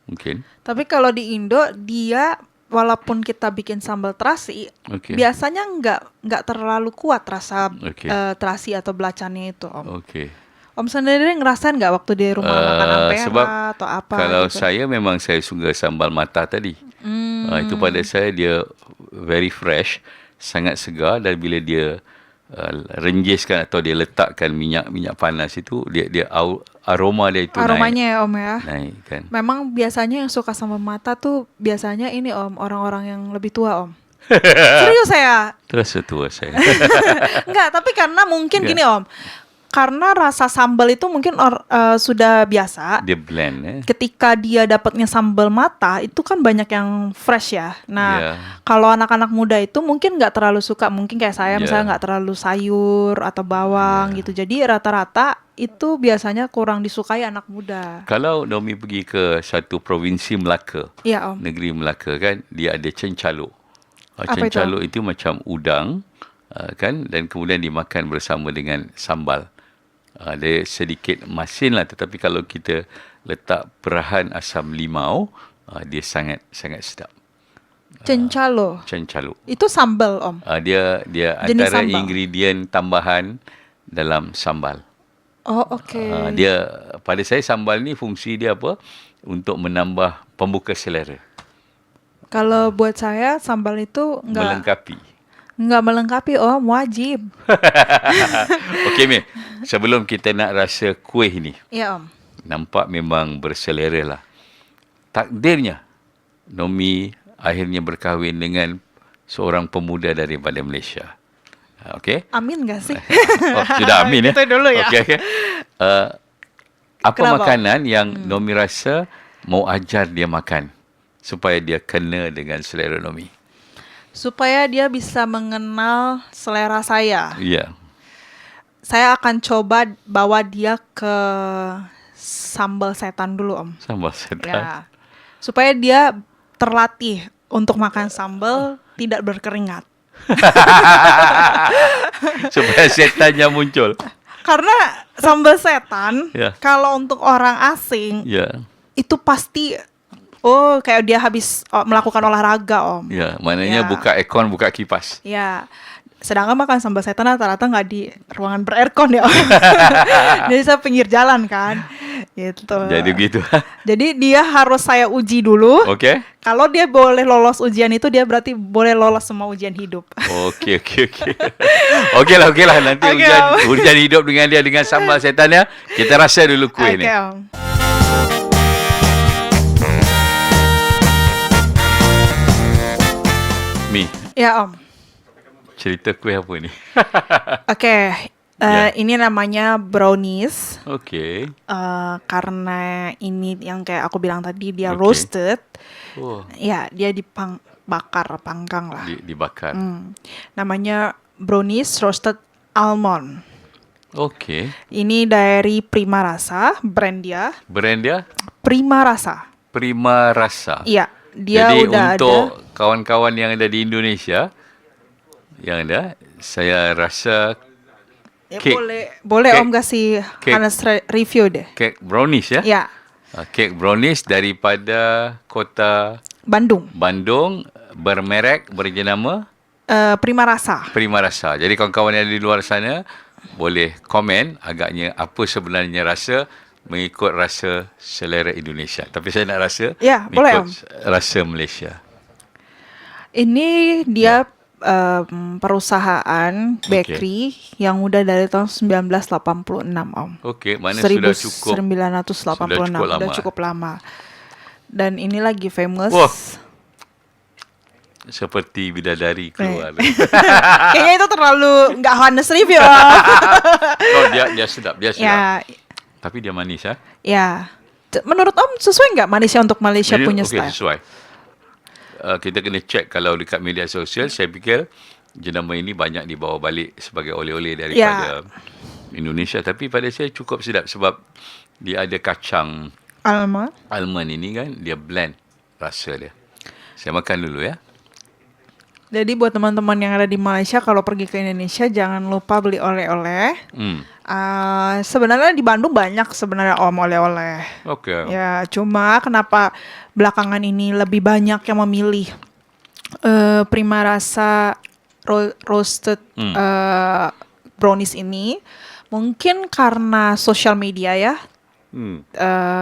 Speaker 1: mungkin.
Speaker 2: Tapi kalau di Indo dia walaupun kita bikin sambal terasi,
Speaker 1: Okey.
Speaker 2: biasanya nggak terlalu kuat rasa
Speaker 1: Okey.
Speaker 2: terasi atau belacannya itu Om.
Speaker 1: Okey.
Speaker 2: Om sendiri ngerasain nggak waktu di rumah makan ampera
Speaker 1: sebab
Speaker 2: atau apa
Speaker 1: kalau
Speaker 2: gitu?
Speaker 1: saya suka sambal mata tadi. Itu pada saya dia very fresh, sangat segar, dan bila dia renjiskan atau dia letakkan minyak panas itu dia aroma dia itu
Speaker 2: Aromanya ya Om ya.
Speaker 1: naik kan.
Speaker 2: Memang biasanya yang suka sambal mata tuh biasanya ini Om, orang-orang yang lebih tua Om. Serius saya.
Speaker 1: Terasa tua saya.
Speaker 2: Enggak, tapi karena mungkin
Speaker 1: Ya.
Speaker 2: gini Om. Karena rasa sambal itu mungkin sudah biasa.
Speaker 1: Dia blend
Speaker 2: Ketika dia dapatnya sambal mata itu kan banyak yang fresh ya. Nah,
Speaker 1: Ya.
Speaker 2: kalau anak-anak muda itu mungkin nggak terlalu suka, mungkin kayak saya
Speaker 1: Ya.
Speaker 2: misalnya nggak terlalu sayur atau bawang gitu. Jadi rata-rata itu biasanya kurang disukai anak muda.
Speaker 1: Kalau Nomi pergi ke satu provinsi Melaka,
Speaker 2: Iya Om.
Speaker 1: negeri Melaka kan, dia ada cencaluk.
Speaker 2: Apa itu?
Speaker 1: Cencaluk itu macam udang kan, dan kemudian dimakan bersama dengan sambal. Dia sedikit masin lah, tetapi kalau kita letak perahan asam limau, dia sangat sedap.
Speaker 2: Cencalo.
Speaker 1: Cencaluk.
Speaker 2: Itu sambal Om.
Speaker 1: Dia
Speaker 2: Jenis
Speaker 1: antara
Speaker 2: sambal.
Speaker 1: ingredient tambahan dalam sambal.
Speaker 2: Oh oke.
Speaker 1: Dia pada saya sambal ni fungsi dia apa? Untuk menambah pembuka selera,
Speaker 2: Kalau buat saya sambal itu
Speaker 1: melengkapi.
Speaker 2: nggak melengkapi Om, wajib.
Speaker 1: Okey Mir, sebelum kita nak rasa kuih ni,
Speaker 2: Iya Om.
Speaker 1: nampak memang berselera lah. Takdirnya Nomi akhirnya berkahwin dengan seorang pemuda daripada Malaysia. Okey?
Speaker 2: Amin gak sih?
Speaker 1: Oh, sudah amin ya.
Speaker 2: Itu dulu ya.
Speaker 1: Okey. Apa
Speaker 2: Kenapa?
Speaker 1: makanan yang Nomi rasa mau ajar dia makan supaya dia kena dengan selera Nomi?
Speaker 2: Supaya dia bisa mengenal selera saya.
Speaker 1: Ya.
Speaker 2: Saya akan coba bawa dia ke sambal setan dulu Om.
Speaker 1: Sambal setan.
Speaker 2: Ya. Supaya dia terlatih untuk makan sambal tidak berkeringat.
Speaker 1: Supaya setannya muncul.
Speaker 2: Karena sambal setan,
Speaker 1: Ya.
Speaker 2: kalau untuk orang asing,
Speaker 1: Ya.
Speaker 2: itu pasti, kayak dia habis melakukan olahraga Om.
Speaker 1: Ya, maknanya
Speaker 2: Ya.
Speaker 1: buka aircon, buka kipas.
Speaker 2: Ya, sedangkan makan sambal setan rata-rata nggak di ruangan ber-aircon ya Om. Jadi saya pinggir jalan kan. Gitu.
Speaker 1: Jadi begitu.
Speaker 2: Jadi dia harus saya uji dulu.
Speaker 1: Okey.
Speaker 2: Kalau dia boleh lolos ujian itu, dia berarti boleh lolos semua ujian hidup.
Speaker 1: Okey. Okeylah. Nanti
Speaker 2: Okey,
Speaker 1: ujian hidup dengan dia dengan sambal setan ya. Kita rasa dulu kuih ni.
Speaker 2: Oke, Om.
Speaker 1: Mi,
Speaker 2: Ya, Om.
Speaker 1: cerita kuih apa ni?
Speaker 2: Oke,
Speaker 1: Ya.
Speaker 2: ini namanya brownies.
Speaker 1: Okey.
Speaker 2: Karena ini yang kayak aku bilang tadi, dia
Speaker 1: Okey.
Speaker 2: roasted.
Speaker 1: Oh,
Speaker 2: Ya, dia panggang lah.
Speaker 1: dibakar.
Speaker 2: Namanya brownies roasted almond.
Speaker 1: Okey.
Speaker 2: Ini dari Prima Rasa, brand dia.
Speaker 1: Brand dia
Speaker 2: Prima Rasa.
Speaker 1: Prima Rasa.
Speaker 2: Iya, dia
Speaker 1: Jadi
Speaker 2: udah
Speaker 1: untuk
Speaker 2: ada.
Speaker 1: kawan-kawan yang ada di Indonesia, yang ada, saya rasa
Speaker 2: Ya,
Speaker 1: kek.
Speaker 2: boleh
Speaker 1: Kek.
Speaker 2: Om kasih
Speaker 1: Kek.
Speaker 2: Hanes review deh.
Speaker 1: kek brownies ya.
Speaker 2: Ya,
Speaker 1: Kek brownies daripada kota
Speaker 2: Bandung.
Speaker 1: Bandung bermerek berjenama
Speaker 2: Prima Rasa.
Speaker 1: Prima Rasa. Jadi kawan-kawan yang ada di luar sana boleh komen agaknya apa sebenarnya rasa mengikut rasa selera Indonesia. Tapi saya nak rasa
Speaker 2: Ya, boleh,
Speaker 1: mengikut rasa Malaysia.
Speaker 2: Ini dia perusahaan bakery yang udah dari tahun 1986, Om.
Speaker 1: Okey, mana sudah cukup
Speaker 2: 1986,
Speaker 1: lama.
Speaker 2: udah cukup lama. Dan ini lagi famous.
Speaker 1: Wah. Seperti bidadari keluar.
Speaker 2: Kayaknya itu terlalu nggak honest review, Om.
Speaker 1: Oh, dia sedap, dia sedap.
Speaker 2: Ya,
Speaker 1: Tapi dia manis ah.
Speaker 2: ya. Menurut Om sesuai nggak Malaysia untuk Malaysia
Speaker 1: Jadi,
Speaker 2: punya
Speaker 1: okey,
Speaker 2: style?
Speaker 1: sesuai. Kita kena check kalau dekat media sosial, saya fikir jenama ini banyak dibawa balik sebagai oleh-oleh daripada Indonesia. Tapi pada saya cukup sedap sebab dia ada kacang
Speaker 2: Alma.
Speaker 1: almond ini kan, dia blend rasa dia. Saya makan dulu ya.
Speaker 2: Jadi buat teman-teman yang ada di Malaysia, kalau pergi ke Indonesia jangan lupa beli oleh-oleh. Sebenarnya di Bandung banyak sebenarnya Om oleh-oleh.
Speaker 1: Okey.
Speaker 2: Ya, cuma kenapa belakangan ini lebih banyak yang memilih Prima Rasa roasted brownies ini? Mungkin karena social media ya,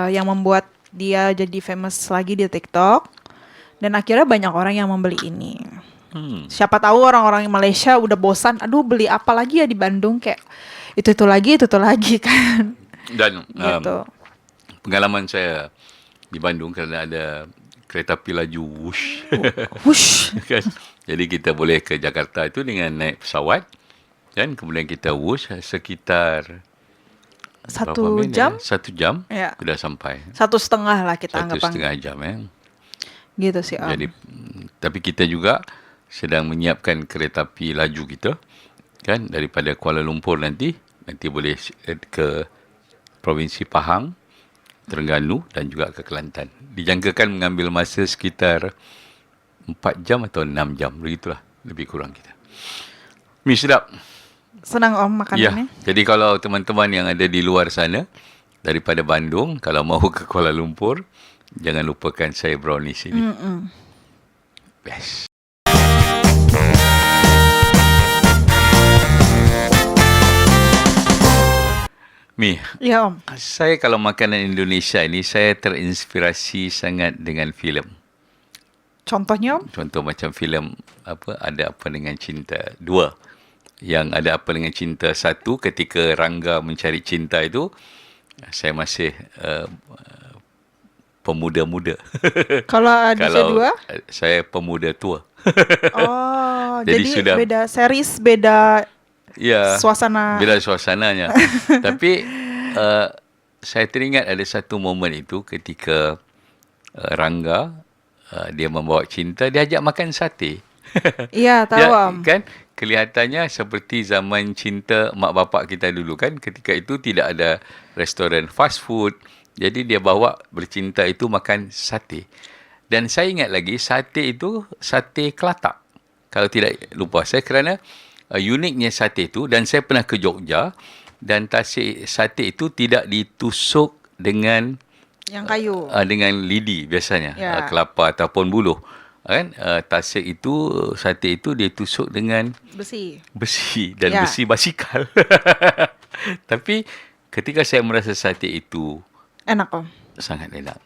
Speaker 2: yang membuat dia jadi famous lagi di TikTok. Dan akhirnya banyak orang yang membeli ini. Siapa tahu orang-orang Malaysia udah bosan, aduh beli apa lagi ya di Bandung, kayak itu lagi kan.
Speaker 1: Dan
Speaker 2: Gitu.
Speaker 1: pengalaman saya di Bandung kerana ada kereta api laju wush.
Speaker 2: Wush.
Speaker 1: Kan? Jadi kita boleh ke Jakarta itu dengan naik pesawat dan kemudian kita wush sekitar berapa
Speaker 2: 1
Speaker 1: minit?
Speaker 2: jam?
Speaker 1: 1 jam
Speaker 2: Ya.
Speaker 1: sudah sampai.
Speaker 2: 1,5 lah kita anggap
Speaker 1: 1,5 jam ya.
Speaker 2: gitu sih Om.
Speaker 1: Jadi tapi kita juga sedang menyiapkan kereta api laju kita kan daripada Kuala Lumpur nanti boleh ke Provinsi Pahang, Terengganu dan juga ke Kelantan. Dijangkakan mengambil masa sekitar 4 jam atau 6 jam, begitulah lebih kurang kita. Mi sedap.
Speaker 2: Senang Om
Speaker 1: Ya,
Speaker 2: makanannya.
Speaker 1: jadi kalau teman-teman yang ada di luar sana daripada Bandung, kalau mau ke Kuala Lumpur, jangan lupakan saya brownies ini. Best. Mi,
Speaker 2: Ya Om.
Speaker 1: saya kalau makanan Indonesia ini, saya terinspirasi sangat dengan filem.
Speaker 2: Contohnya Om?
Speaker 1: Contoh macam filem Ada Apa Dengan Cinta 2. Yang Ada Apa Dengan Cinta 1, ketika Rangga mencari cinta itu, saya masih pemuda-muda.
Speaker 2: Kalau ada dua?
Speaker 1: Saya pemuda tua.
Speaker 2: Oh,
Speaker 1: Jadi
Speaker 2: jadi
Speaker 1: sudah-
Speaker 2: beda series, beda
Speaker 1: Ya.
Speaker 2: suasana.
Speaker 1: Bila suasananya. Tapi saya teringat ada satu momen itu ketika Rangga dia membawa cinta, dia ajak makan sate.
Speaker 2: Iya, tahu Om.
Speaker 1: Kan kelihatannya seperti zaman cinta mak bapak kita dulu kan, ketika itu tidak ada restoran fast food. Jadi dia bawa bercinta itu makan sate. Dan saya ingat lagi sate itu sate Kelatak. Kalau tidak lupa saya, kerana uniknya sate itu, dan saya pernah ke Jogja dan tasik sate itu tidak ditusuk dengan
Speaker 2: Yang kayu.
Speaker 1: dengan lidi biasanya,
Speaker 2: Ya.
Speaker 1: kelapa ataupun buluh. Kan tasik itu, sate itu dia tusuk dengan besi dan
Speaker 2: Ya.
Speaker 1: besi basikal. Tapi ketika saya merasa sate itu
Speaker 2: Enak Om.
Speaker 1: Sangat enak.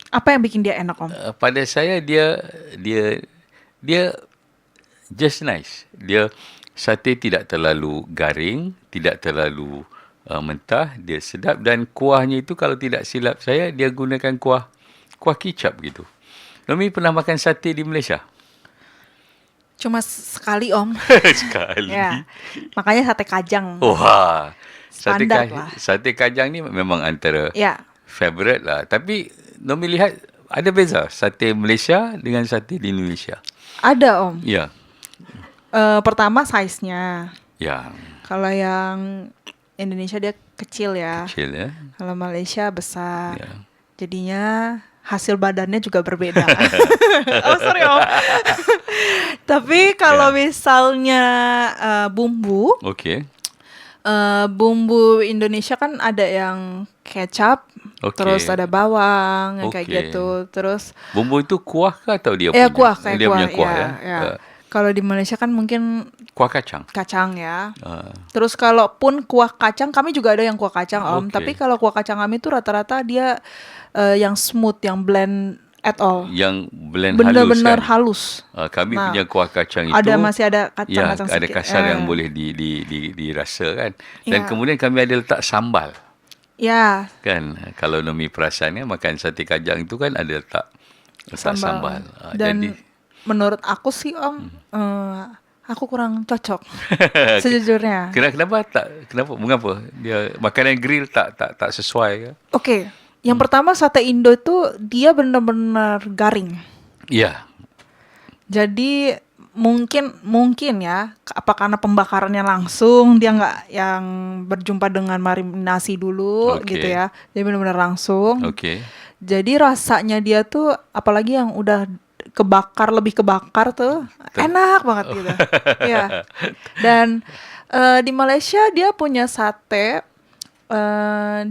Speaker 2: Apa yang bikin dia enak Om?
Speaker 1: Pada saya dia just nice. Dia sate tidak terlalu garing, tidak terlalu mentah, dia sedap dan kuahnya itu kalau tidak silap saya dia gunakan kuah kicap gitu. Nomi pernah makan sate di Malaysia?
Speaker 2: Cuma sekali Om.
Speaker 1: Sekali.
Speaker 2: Ya. Makanya sate kajang.
Speaker 1: Wah.
Speaker 2: Standar lah.
Speaker 1: Sate kajang ni memang antara
Speaker 2: Ya.
Speaker 1: favorite lah. Tapi Nomi lihat ada beza sate Malaysia dengan sate di Indonesia.
Speaker 2: Ada Om.
Speaker 1: Ya.
Speaker 2: Pertama size-nya.
Speaker 1: Ya.
Speaker 2: Kalau yang Indonesia dia kecil ya.
Speaker 1: Kecil ya.
Speaker 2: Kalau Malaysia besar.
Speaker 1: Ya.
Speaker 2: Jadinya hasil badannya juga berbeda. Oh sorry Om. Tapi kalau misalnya bumbu,
Speaker 1: Okey.
Speaker 2: Bumbu Indonesia kan ada yang kecap,
Speaker 1: Okey.
Speaker 2: terus ada bawang, yang kayak
Speaker 1: Okey.
Speaker 2: gitu. Terus
Speaker 1: Bumbu itu kuah ke atau dia
Speaker 2: ya
Speaker 1: punya?
Speaker 2: kuah kayak
Speaker 1: Dia
Speaker 2: kuah,
Speaker 1: punya kuah
Speaker 2: ya.
Speaker 1: ya.
Speaker 2: Kalau di Malaysia kan mungkin
Speaker 1: Kuah kacang.
Speaker 2: kacang ya.
Speaker 1: Ah,
Speaker 2: Terus kalaupun kuah kacang, kami juga ada yang kuah kacang Om.
Speaker 1: Oke.
Speaker 2: Tapi kalau kuah kacang kami itu rata-rata dia yang smooth, yang blend at all.
Speaker 1: yang blend
Speaker 2: Bener-bener
Speaker 1: halus kan.
Speaker 2: halus.
Speaker 1: Kami
Speaker 2: Nah,
Speaker 1: punya kuah kacang itu
Speaker 2: Masih ada
Speaker 1: ya,
Speaker 2: kacang-kacang
Speaker 1: ada
Speaker 2: sedikit.
Speaker 1: kasar yang boleh dirasa kan. Dan
Speaker 2: Ya.
Speaker 1: kemudian kami ada letak sambal.
Speaker 2: Ya,
Speaker 1: Kan kalau Nomi perasan ya makan sate kajang itu kan ada letak sambal.
Speaker 2: Dan
Speaker 1: Jadi
Speaker 2: menurut aku sih Om, aku kurang cocok sejujurnya.
Speaker 1: kenapa mengapa dia makanan grill tak sesuai ke?
Speaker 2: Oke, yang pertama sate Indo itu dia benar-benar garing.
Speaker 1: Ya.
Speaker 2: Jadi mungkin ya, apa karena pembakarannya langsung dia nggak yang berjumpa dengan marinasi dulu
Speaker 1: Oke.
Speaker 2: gitu ya. Dia benar-benar langsung.
Speaker 1: Okey.
Speaker 2: Jadi rasanya dia tuh apalagi yang udah lebih kebakar tuh enak banget gitu. Ya. Dan di Malaysia dia punya sate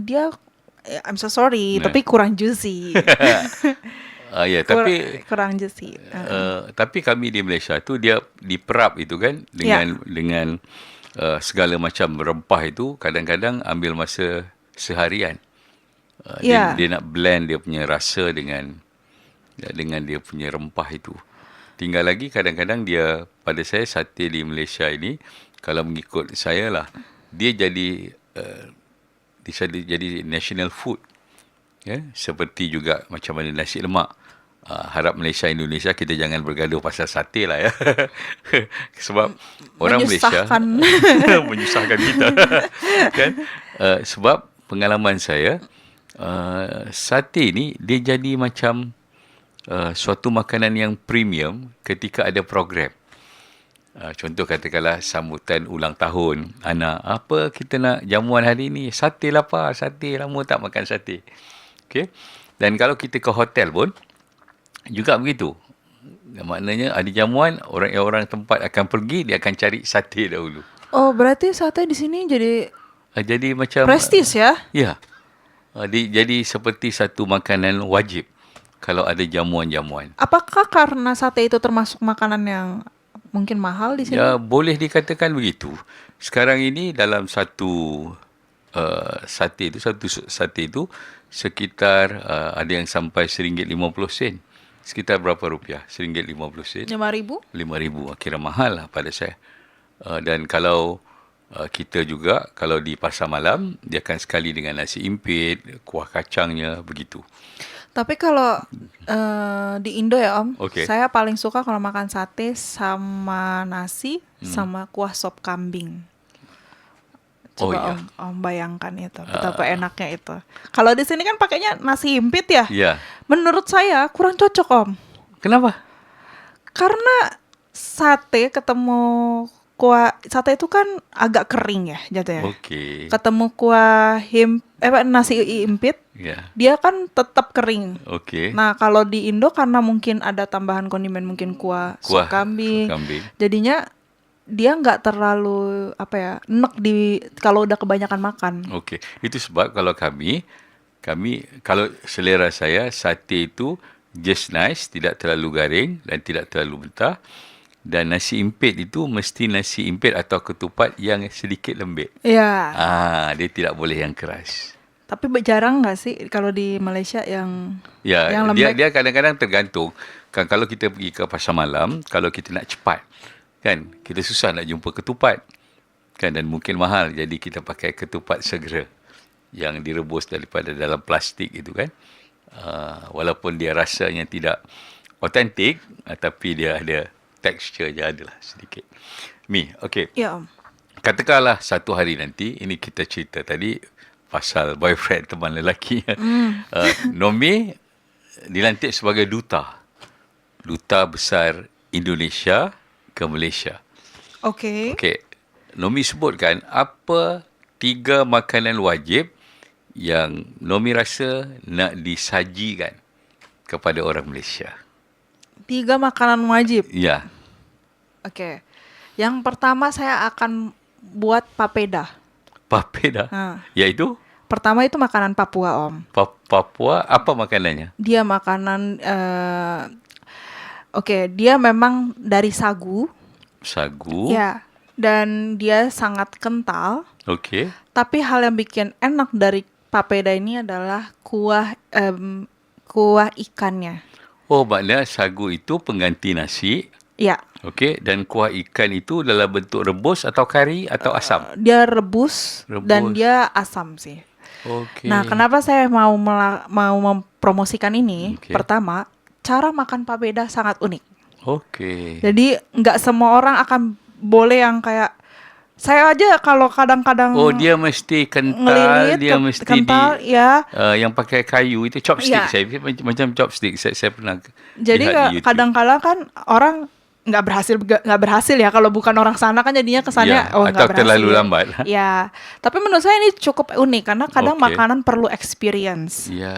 Speaker 2: dia I'm so sorry
Speaker 1: Nah.
Speaker 2: tapi kurang juicy.
Speaker 1: Ya, tapi
Speaker 2: kurang juicy.
Speaker 1: tapi kami di Malaysia tu dia diperap itu kan dengan segala macam rempah itu kadang-kadang ambil masa seharian.
Speaker 2: Ya.
Speaker 1: Dia nak blend dia punya rasa dengan dia punya rempah itu. Tinggal lagi kadang-kadang dia pada saya sate di Malaysia ini kalau mengikut saya lah dia jadi jadi national food. Ya, seperti juga macam mana nasi lemak. Harap Malaysia Indonesia kita jangan bergaduh pasal sate lah ya. Sebab orang Malaysia menyusahkan kita. Kan? Sebab pengalaman saya sate ni dia jadi macam suatu makanan yang premium ketika ada program. Contoh katakanlah sambutan ulang tahun anak, apa kita nak jamuan hari ni? Sate lah Pak, sate, lama tak makan sate. Okey. Dan kalau kita ke hotel pun juga begitu. Maknanya ada jamuan, orang tempat akan pergi, dia akan cari sate dahulu.
Speaker 2: Oh, berarti sate di sini jadi
Speaker 1: Jadi macam
Speaker 2: prestis ya?
Speaker 1: Ya. Jadi seperti satu makanan wajib kalau ada jamuan-jamuan.
Speaker 2: Apakah karena sate itu termasuk makanan yang mungkin mahal di sini?
Speaker 1: Ya, boleh dikatakan begitu. Sekarang ini dalam satu satu sate itu sekitar ada yang sampai RM1.50. Sekitar berapa rupiah? RM1.50.
Speaker 2: 5.000?
Speaker 1: 5,000. Kira mahal lah pada saya. Dan kalau kita juga, kalau di pasar malam, dia akan sekali dengan nasi impit, kuah kacangnya, begitu.
Speaker 2: Tapi kalau di Indo ya Om,
Speaker 1: Okey.
Speaker 2: saya paling suka kalau makan sate sama nasi sama kuah sop kambing.
Speaker 1: Oh,
Speaker 2: Coba
Speaker 1: iya.
Speaker 2: Om bayangkan itu, betapa enaknya itu. Kalau di sini kan pakainya nasi impit ya.
Speaker 1: Ya.
Speaker 2: Menurut saya kurang cocok Om.
Speaker 1: Kenapa?
Speaker 2: Karena sate ketemu kuah, sate itu kan agak kering ya jatuhnya.
Speaker 1: Okey.
Speaker 2: Ketemu kuah nasi impit,
Speaker 1: Ya.
Speaker 2: dia kan tetap kering.
Speaker 1: Okey.
Speaker 2: Nah, kalau di Indo karena mungkin ada tambahan kondimen, mungkin kuah sop kambing. Jadinya dia nggak terlalu enek kalau udah kebanyakan makan.
Speaker 1: Okey. Itu sebab kalau kami kalau selera saya sate itu just nice, tidak terlalu garing dan tidak terlalu mentah. Dan nasi impit itu mesti nasi impit atau ketupat yang sedikit lembik.
Speaker 2: Ya.
Speaker 1: Dia tidak boleh yang keras.
Speaker 2: Tapi jarang nggak sih kalau di Malaysia yang
Speaker 1: Ya,
Speaker 2: yang
Speaker 1: dia
Speaker 2: lembek?
Speaker 1: dia kadang-kadang tergantung. Kan kalau kita pergi ke pasar malam, kalau kita nak cepat, kan kita susah nak jumpa ketupat. Kan, dan mungkin mahal. Jadi kita pakai ketupat segera yang direbus daripada dalam plastik itu kan. Walaupun dia rasanya tidak autentik, tapi dia ada tekstur je adalah sedikit. Mi, okey.
Speaker 2: Ya Om.
Speaker 1: Katakanlah satu hari nanti, ini kita cerita tadi pasal boyfriend teman lelaki. Nomi dilantik sebagai duta besar Indonesia ke Malaysia.
Speaker 2: Oke.
Speaker 1: Okey, Nomi sebutkan apa 3 makanan wajib yang Nomi rasa nak disajikan kepada orang Malaysia.
Speaker 2: 3 makanan wajib.
Speaker 1: Ya,
Speaker 2: Oke. Yang pertama saya akan buat papeda.
Speaker 1: papeda.
Speaker 2: Nah,
Speaker 1: Iaitu
Speaker 2: pertama itu makanan Papua Om.
Speaker 1: Papua, apa makanannya?
Speaker 2: Dia makanan oke, dia memang dari sagu.
Speaker 1: Sagu.
Speaker 2: Ya. Dan dia sangat kental.
Speaker 1: Okey.
Speaker 2: Tapi hal yang bikin enak dari papeda ini adalah kuah ikannya.
Speaker 1: Oh, maknanya sagu itu pengganti nasi.
Speaker 2: Ya,
Speaker 1: Okey, dan kuah ikan itu dalam bentuk rebus atau kari atau asam?
Speaker 2: dia rebus dan
Speaker 1: Rebus.
Speaker 2: dia asam sih.
Speaker 1: Okey.
Speaker 2: Nah, kenapa saya mau mempromosikan ini?
Speaker 1: Oke.
Speaker 2: Pertama, cara makan papeda sangat unik.
Speaker 1: Okey.
Speaker 2: Jadi nggak semua orang akan boleh yang kayak saya aja kalau kadang-kadang
Speaker 1: Oh, dia mesti kental,
Speaker 2: ngelilit,
Speaker 1: dia mesti
Speaker 2: kental, ya.
Speaker 1: yang pakai kayu itu chopstick.
Speaker 2: Ya.
Speaker 1: Saya fikir macam chopstick. Saya pernah
Speaker 2: Jadi
Speaker 1: lihat di YouTube.
Speaker 2: kadang-kala kan orang nggak berhasil ya kalau bukan orang sana kan jadinya kesannya
Speaker 1: Ya,
Speaker 2: oh
Speaker 1: atau
Speaker 2: nggak berhasil.
Speaker 1: terlalu lambat.
Speaker 2: Ya, tapi menurut saya ini cukup unik karena kadang
Speaker 1: Oke.
Speaker 2: makanan perlu experience.
Speaker 1: Ya.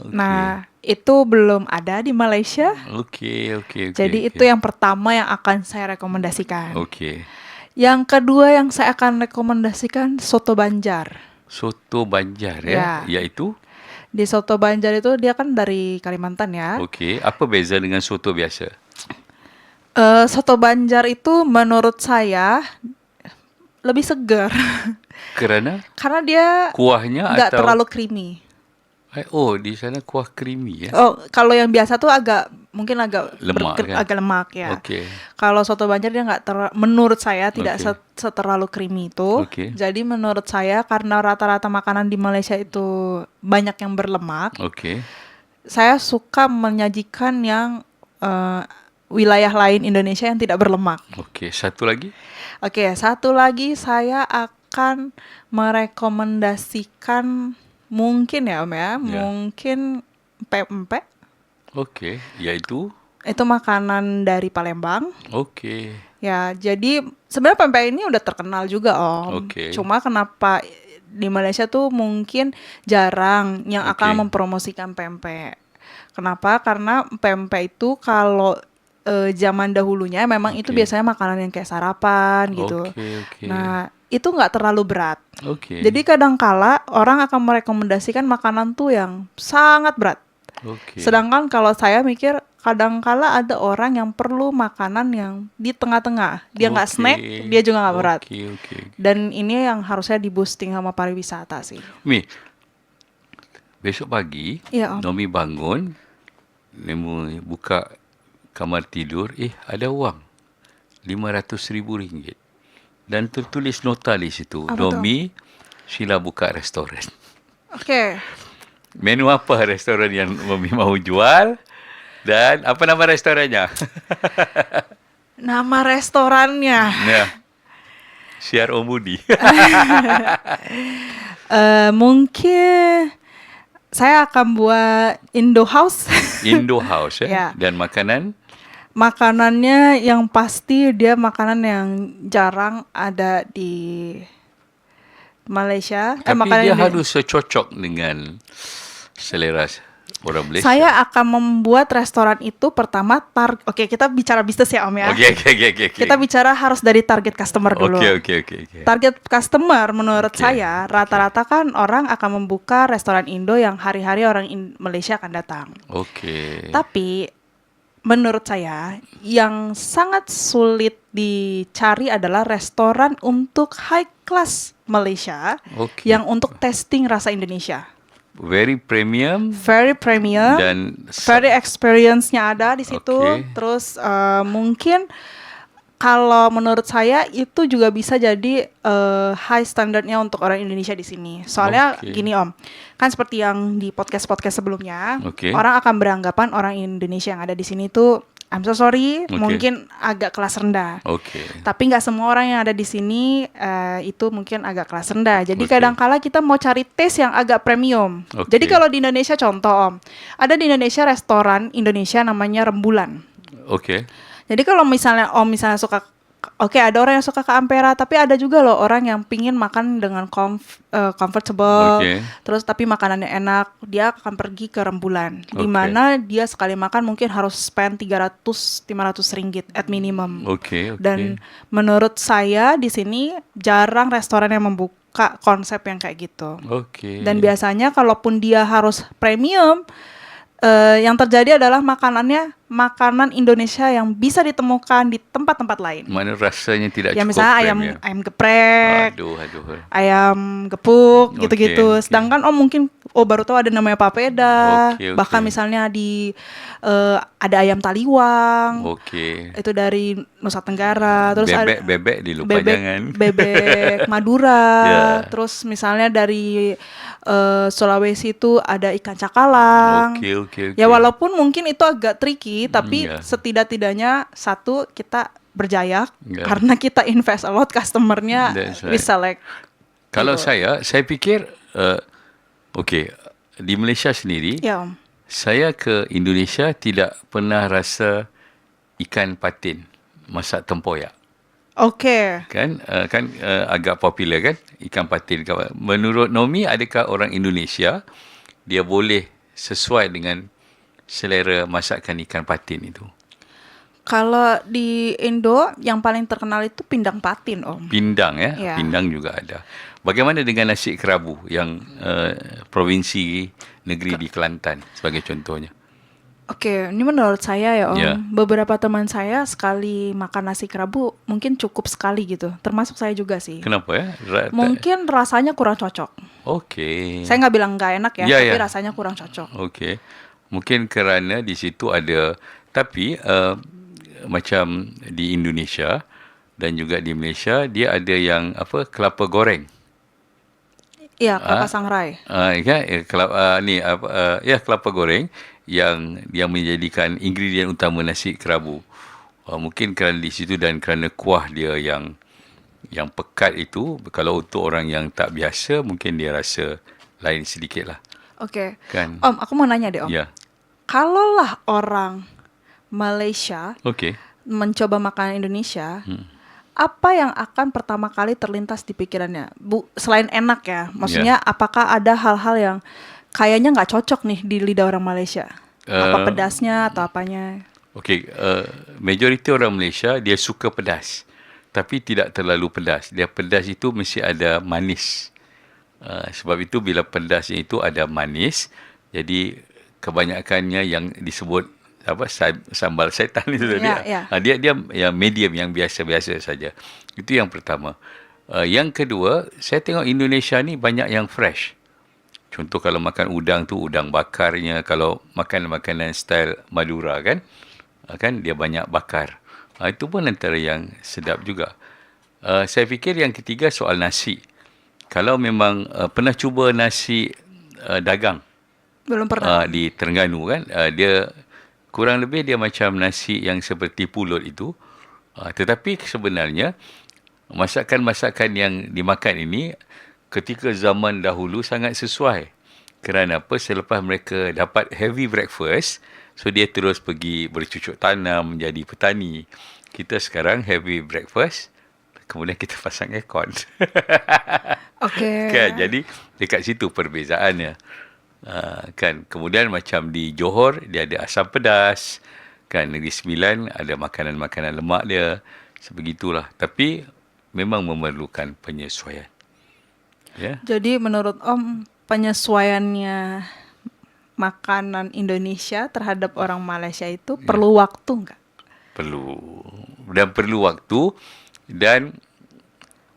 Speaker 1: Okay.
Speaker 2: Nah, itu belum ada di Malaysia.
Speaker 1: Okey.
Speaker 2: Jadi itu yang pertama yang akan saya rekomendasikan.
Speaker 1: Okey.
Speaker 2: Yang kedua yang saya akan rekomendasikan soto Banjar.
Speaker 1: Soto Banjar
Speaker 2: Ya.
Speaker 1: iaitu
Speaker 2: Di soto Banjar itu dia kan dari Kalimantan ya.
Speaker 1: okey. Apa beza dengan soto biasa?
Speaker 2: Soto Banjar itu menurut saya lebih segar
Speaker 1: Kerana
Speaker 2: karena dia
Speaker 1: kuahnya
Speaker 2: nggak
Speaker 1: atau
Speaker 2: terlalu creamy.
Speaker 1: Oh, di sana kuah creamy ya.
Speaker 2: Oh, kalau yang biasa tuh mungkin agak
Speaker 1: Lemak kan?
Speaker 2: agak lemak ya.
Speaker 1: Okey.
Speaker 2: Kalau soto Banjar dia nggak menurut saya tidak
Speaker 1: Oke.
Speaker 2: seterlalu creamy itu.
Speaker 1: Oke.
Speaker 2: Jadi menurut saya karena rata-rata makanan di Malaysia itu banyak yang berlemak,
Speaker 1: Okey.
Speaker 2: saya suka menyajikan yang wilayah lain Indonesia yang tidak berlemak.
Speaker 1: Okey, satu lagi?
Speaker 2: Oke, satu lagi saya akan merekomendasikan mungkin ya Om ya, mungkin pempek.
Speaker 1: Okey, iaitu
Speaker 2: Itu makanan dari Palembang.
Speaker 1: okey.
Speaker 2: Ya, jadi sebenarnya pempek ini udah terkenal juga Om.
Speaker 1: Oke.
Speaker 2: Cuma kenapa di Malaysia tuh mungkin jarang yang
Speaker 1: Oke.
Speaker 2: akan mempromosikan pempek. Kenapa? Karena pempek itu kalau zaman dahulunya memang itu
Speaker 1: Oke.
Speaker 2: biasanya makanan yang kayak sarapan gitu.
Speaker 1: Okey.
Speaker 2: Nah, itu nggak terlalu berat.
Speaker 1: Okey.
Speaker 2: Jadi kadang-kala orang akan merekomendasikan makanan tuh yang sangat berat.
Speaker 1: okey.
Speaker 2: Sedangkan kalau saya mikir kadang-kala ada orang yang perlu makanan yang di tengah-tengah. Dia nggak
Speaker 1: Okey.
Speaker 2: snack, dia juga nggak berat.
Speaker 1: Okey.
Speaker 2: Dan ini yang harusnya di boosting sama pariwisata sih.
Speaker 1: Mi, besok pagi
Speaker 2: Iya Om.
Speaker 1: Nomi bangun, Nomi buka kamar tidur, ada wang RM500,000 dan tertulis nota di situ.
Speaker 2: Apa tu?
Speaker 1: Nomi sila buka restoran.
Speaker 2: Oke.
Speaker 1: Menu apa restoran yang Nomi mahu jual dan apa nama restorannya?
Speaker 2: Nama restorannya
Speaker 1: Nah, Siar Omudi.
Speaker 2: mungkin saya akan buat Indo House.
Speaker 1: Indo House
Speaker 2: Ya.
Speaker 1: Dan makanan
Speaker 2: Makanannya yang pasti dia makanan yang jarang ada di Malaysia.
Speaker 1: tapi
Speaker 2: makanan
Speaker 1: dia
Speaker 2: Indo-
Speaker 1: harus cocok dengan selera orang Malaysia.
Speaker 2: Saya akan membuat restoran itu pertama Oke, kita bicara bisnis ya Om ya.
Speaker 1: Okey.
Speaker 2: Kita bicara harus dari target customer dulu.
Speaker 1: Okey.
Speaker 2: Target customer menurut saya rata-rata kan orang akan membuka restoran Indo yang hari-hari orang Malaysia akan datang.
Speaker 1: Okey.
Speaker 2: Tapi menurut saya yang sangat sulit dicari adalah restoran untuk high class Malaysia
Speaker 1: Okey.
Speaker 2: yang untuk testing rasa Indonesia.
Speaker 1: Very premium
Speaker 2: Very premium,
Speaker 1: dan
Speaker 2: very experience-nya ada di situ.
Speaker 1: Oke.
Speaker 2: Terus mungkin kalau menurut saya itu juga bisa jadi high standardnya untuk orang Indonesia di sini. Soalnya
Speaker 1: Oke.
Speaker 2: gini Om, kan seperti yang di podcast-podcast sebelumnya,
Speaker 1: Oke.
Speaker 2: orang akan beranggapan orang Indonesia yang ada di sini tuh, I'm so sorry,
Speaker 1: Oke.
Speaker 2: mungkin agak kelas rendah.
Speaker 1: Okey.
Speaker 2: Tapi nggak semua orang yang ada di sini itu mungkin agak kelas rendah. Jadi
Speaker 1: Oke.
Speaker 2: kadang-kala kita mau cari taste yang agak premium.
Speaker 1: Oke.
Speaker 2: Jadi kalau di Indonesia contoh Om, ada di Indonesia restoran Indonesia namanya Rembulan.
Speaker 1: Okey.
Speaker 2: Jadi kalau misalnya Om misalnya suka, oke, ada orang yang suka ke Ampera, tapi ada juga loh orang yang pingin makan dengan comfortable,
Speaker 1: Oke.
Speaker 2: terus tapi makanannya enak, dia akan pergi ke Rembulan, di
Speaker 1: Oke.
Speaker 2: mana dia sekali makan mungkin harus spend 300-500 ringgit at minimum.
Speaker 1: Okey.
Speaker 2: Dan menurut saya di sini jarang restoran yang membuka konsep yang kayak gitu.
Speaker 1: Okey.
Speaker 2: Dan biasanya kalaupun dia harus premium, yang terjadi adalah makanan Indonesia yang bisa ditemukan di tempat-tempat lain.
Speaker 1: mana rasanya tidak
Speaker 2: Ya
Speaker 1: cukup
Speaker 2: misalnya
Speaker 1: premium.
Speaker 2: ayam geprek,
Speaker 1: Aduh.
Speaker 2: ayam gepuk,
Speaker 1: Oke,
Speaker 2: gitu-gitu.
Speaker 1: oke.
Speaker 2: Sedangkan mungkin baru tahu ada namanya papeda.
Speaker 1: Oke, oke.
Speaker 2: Bahkan misalnya di ada ayam taliwang.
Speaker 1: Okey.
Speaker 2: Itu dari Nusa Tenggara. Terus
Speaker 1: Bebek dilupa jangan.
Speaker 2: bebek Madura.
Speaker 1: Ya.
Speaker 2: Terus misalnya dari Sulawesi itu ada ikan cakalang.
Speaker 1: Okey.
Speaker 2: Ya walaupun mungkin itu agak tricky, tapi
Speaker 1: ya.
Speaker 2: setidak-tidaknya satu kita berjaya
Speaker 1: Ya.
Speaker 2: karena kita invest a lot customernya,
Speaker 1: That's
Speaker 2: we
Speaker 1: right.
Speaker 2: select.
Speaker 1: Kalau
Speaker 2: Gitu.
Speaker 1: saya fikir okey, di Malaysia sendiri
Speaker 2: Ya Om.
Speaker 1: saya ke Indonesia tidak pernah rasa ikan patin masak tempoyak.
Speaker 2: Oke.
Speaker 1: Kan agak popular kan ikan patin. Menurut Nomi, adakah orang Indonesia dia boleh sesuai dengan selera masakan ikan patin itu?
Speaker 2: Kalau di Indo yang paling terkenal itu pindang patin Om.
Speaker 1: Pindang ya,
Speaker 2: Ya.
Speaker 1: pindang juga ada. Bagaimana dengan nasi kerabu yang provinsi negeri di Kelantan sebagai contohnya?
Speaker 2: Oke, ini menurut saya ya Om.
Speaker 1: Ya.
Speaker 2: Beberapa teman saya sekali makan nasi kerabu mungkin cukup sekali gitu. Termasuk saya juga sih.
Speaker 1: Kenapa ya?
Speaker 2: Mungkin rasanya kurang cocok.
Speaker 1: Okey.
Speaker 2: Saya nggak bilang nggak enak ya,
Speaker 1: Ya,
Speaker 2: tapi
Speaker 1: ya.
Speaker 2: rasanya kurang cocok.
Speaker 1: Okey. Mungkin kerana di situ ada, tapi macam di Indonesia dan juga di Malaysia dia ada yang kelapa goreng.
Speaker 2: Iya, kelapa sangrai.
Speaker 1: Kelapa goreng yang menjadikan ingredient utama nasi kerabu. Mungkin kerana di situ dan kerana kuah dia yang pekat itu, kalau untuk orang yang tak biasa mungkin dia rasa lain sedikit lah.
Speaker 2: Oke.
Speaker 1: Kan?
Speaker 2: Om, aku mau nanya deh Om.
Speaker 1: Ya.
Speaker 2: Kalaulah orang Malaysia
Speaker 1: Okey.
Speaker 2: mencoba makanan Indonesia, apa yang akan pertama kali terlintas di pikirannya? Selain enak ya, maksudnya apakah ada hal-hal yang kayaknya nggak cocok nih di lidah orang Malaysia? Apa pedasnya atau apanya?
Speaker 1: Okey, majoriti orang Malaysia dia suka pedas. Tapi tidak terlalu pedas. Dia pedas itu mesti ada manis. Sebab itu bila pedasnya itu ada manis, jadi kebanyakannya yang disebut sambal setan itu tadi.
Speaker 2: Ya.
Speaker 1: Dia yang medium, yang biasa-biasa saja. Itu yang pertama. Yang kedua, saya tengok Indonesia ni banyak yang fresh. Contoh kalau makan udang tu udang bakarnya, kalau makan makanan style Madura kan dia banyak bakar. Itu pun antara yang sedap juga. Saya fikir yang ketiga soal nasi. Kalau memang pernah cuba nasi dagang
Speaker 2: Belum pernah.
Speaker 1: di Terengganu kan, dia kurang lebih dia macam nasi yang seperti pulut itu. Tetapi sebenarnya masakan-masakan yang dimakan ini ketika zaman dahulu sangat sesuai. Kerana apa? Selepas mereka dapat heavy breakfast, so dia terus pergi bercucuk tanam, menjadi petani. Kita sekarang heavy breakfast, kemudian kita pasang aircon.
Speaker 2: Oke.
Speaker 1: Kan? Jadi dekat situ perbezaannya. Kan? Kemudian macam di Johor, dia ada asam pedas. Kan? Negeri Sembilan ada makanan-makanan lemak dia. Sebegitulah. Tapi memang memerlukan penyesuaian. Ya.
Speaker 2: Jadi menurut Om penyesuaiannya makanan Indonesia terhadap orang Malaysia itu perlu waktu nggak?
Speaker 1: Perlu. Dan perlu waktu dan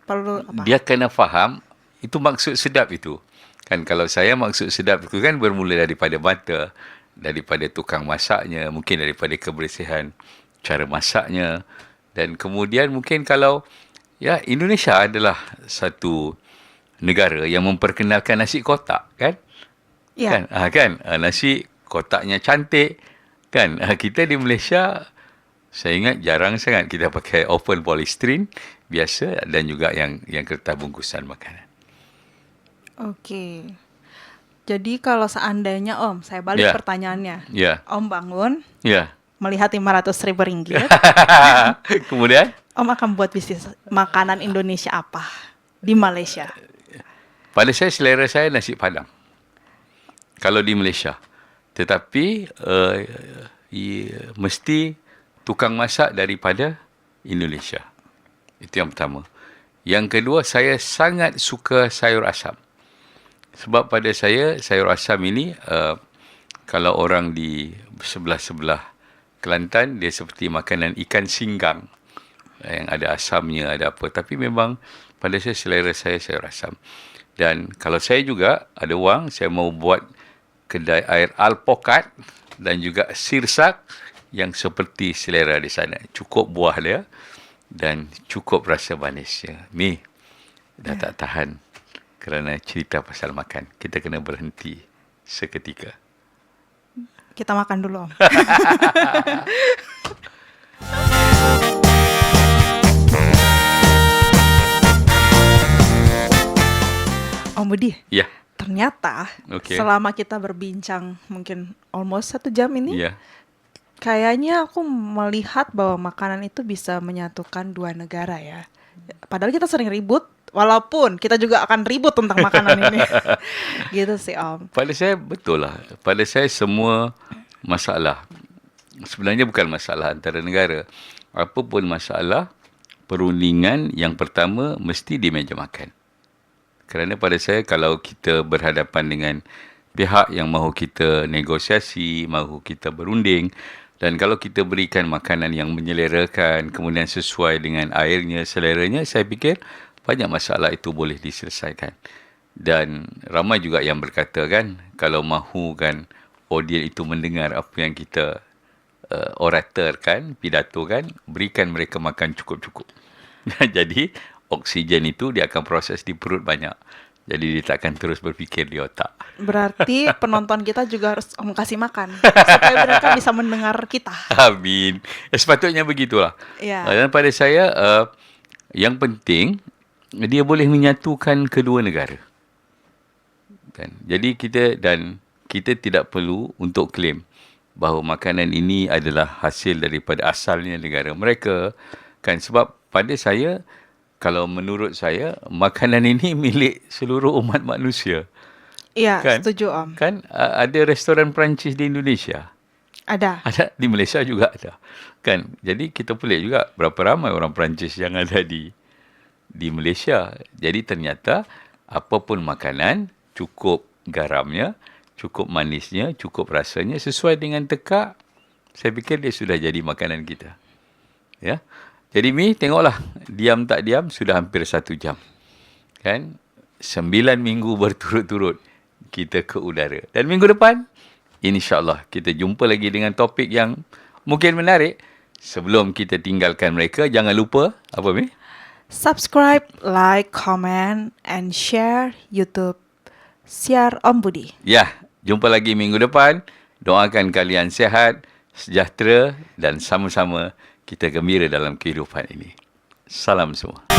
Speaker 2: Perlu apa?
Speaker 1: dia kena faham itu maksud sedap itu. Kan kalau saya maksud sedap itu kan bermula daripada mata, daripada tukang masaknya, mungkin daripada kebersihan cara masaknya. Dan kemudian mungkin kalau Indonesia adalah satu negara yang memperkenalkan nasi kotak kan?
Speaker 2: Ya.
Speaker 1: Kan? Nasi kotaknya cantik kan? Kita di Malaysia saya ingat jarang sangat kita pakai open polystyrene biasa dan juga yang kertas bungkusan makanan.
Speaker 2: Oke. Jadi kalau seandainya Om, saya balik
Speaker 1: Ya.
Speaker 2: pertanyaannya.
Speaker 1: Ya.
Speaker 2: Om bangun,
Speaker 1: Ya.
Speaker 2: melihat 500.000 ringgit,
Speaker 1: Kemudian
Speaker 2: Om akan buat bisnis makanan Indonesia apa di Malaysia?
Speaker 1: pada selera saya nasi Padang. Kalau di Malaysia. Tetapi mesti tukang masak daripada Indonesia. Itu yang pertama. Yang kedua, saya sangat suka sayur asam. Sebab pada saya, sayur asam ini, kalau orang di sebelah-sebelah Kelantan, dia seperti makanan ikan singgang. Yang ada asamnya, ada apa. Tapi memang pada saya, selera saya sayur asam. Dan kalau saya juga ada wang, saya mau buat kedai air alpukat dan juga sirsak yang seperti selera di sana. Cukup buah dia dan cukup rasa manisnya. Mi, dah tak tahan kerana cerita pasal makan. Kita kena berhenti seketika.
Speaker 2: Kita makan dulu Om. Om Budi,
Speaker 1: Ya,
Speaker 2: ternyata
Speaker 1: Oke.
Speaker 2: selama kita berbincang mungkin almost 1 jam ini,
Speaker 1: ya.
Speaker 2: kayaknya aku melihat bahwa makanan itu bisa menyatukan dua negara ya. Padahal kita sering ribut, walaupun kita juga akan ribut tentang makanan ini. Gitu sih Om.
Speaker 1: Pada saya betul lah. Pada saya semua masalah sebenarnya bukan masalah antara negara. Apapun masalah perundingan yang pertama mesti di meja makan. Kerana pada saya kalau kita berhadapan dengan pihak yang mahu kita negosiasi, mahu kita berunding dan kalau kita berikan makanan yang menyelerakan, kemudian sesuai dengan airnya, seleranya, saya fikir banyak masalah itu boleh diselesaikan. Dan ramai juga yang berkata kan, kalau mahu kan audiens itu mendengar apa yang kita orator kan, pidato kan, berikan mereka makan cukup-cukup. Jadi oksigen itu dia akan proses di perut banyak. Jadi dia takkan terus berfikir di otak.
Speaker 2: Berarti penonton kita juga harus Om kasih makan supaya mereka bisa mendengar kita.
Speaker 1: Amin. Sepatutnya begitulah.
Speaker 2: Ya.
Speaker 1: Dan pada saya, yang penting, dia boleh menyatukan kedua negara. Kan? Jadi kita tidak perlu untuk klaim bahawa makanan ini adalah hasil daripada asalnya negara mereka. Kan? Sebab pada saya, kalau menurut saya, makanan ini milik seluruh umat manusia.
Speaker 2: Iya,
Speaker 1: Kan?
Speaker 2: setuju Om.
Speaker 1: Kan ada restoran Perancis di Indonesia.
Speaker 2: Ada.
Speaker 1: Ada di Malaysia juga ada. Kan? Jadi kita pelik juga berapa ramai orang Perancis yang ada di Malaysia. Jadi ternyata apapun makanan, cukup garamnya, cukup manisnya, cukup rasanya, sesuai dengan tekak, saya fikir dia sudah jadi makanan kita. Ya. Jadi Mi, tengoklah, diam tak diam, sudah hampir 1 jam. Kan? 9 minggu berturut-turut kita ke udara. Dan minggu depan, insyaAllah kita jumpa lagi dengan topik yang mungkin menarik. Sebelum kita tinggalkan mereka, jangan lupa, apa Mi?
Speaker 2: Subscribe, like, comment, and share YouTube Siar Om Budi.
Speaker 1: Ya, jumpa lagi minggu depan. Doakan kalian sihat, sejahtera dan sama-sama kita gembira dalam kehidupan ini. Salam semua.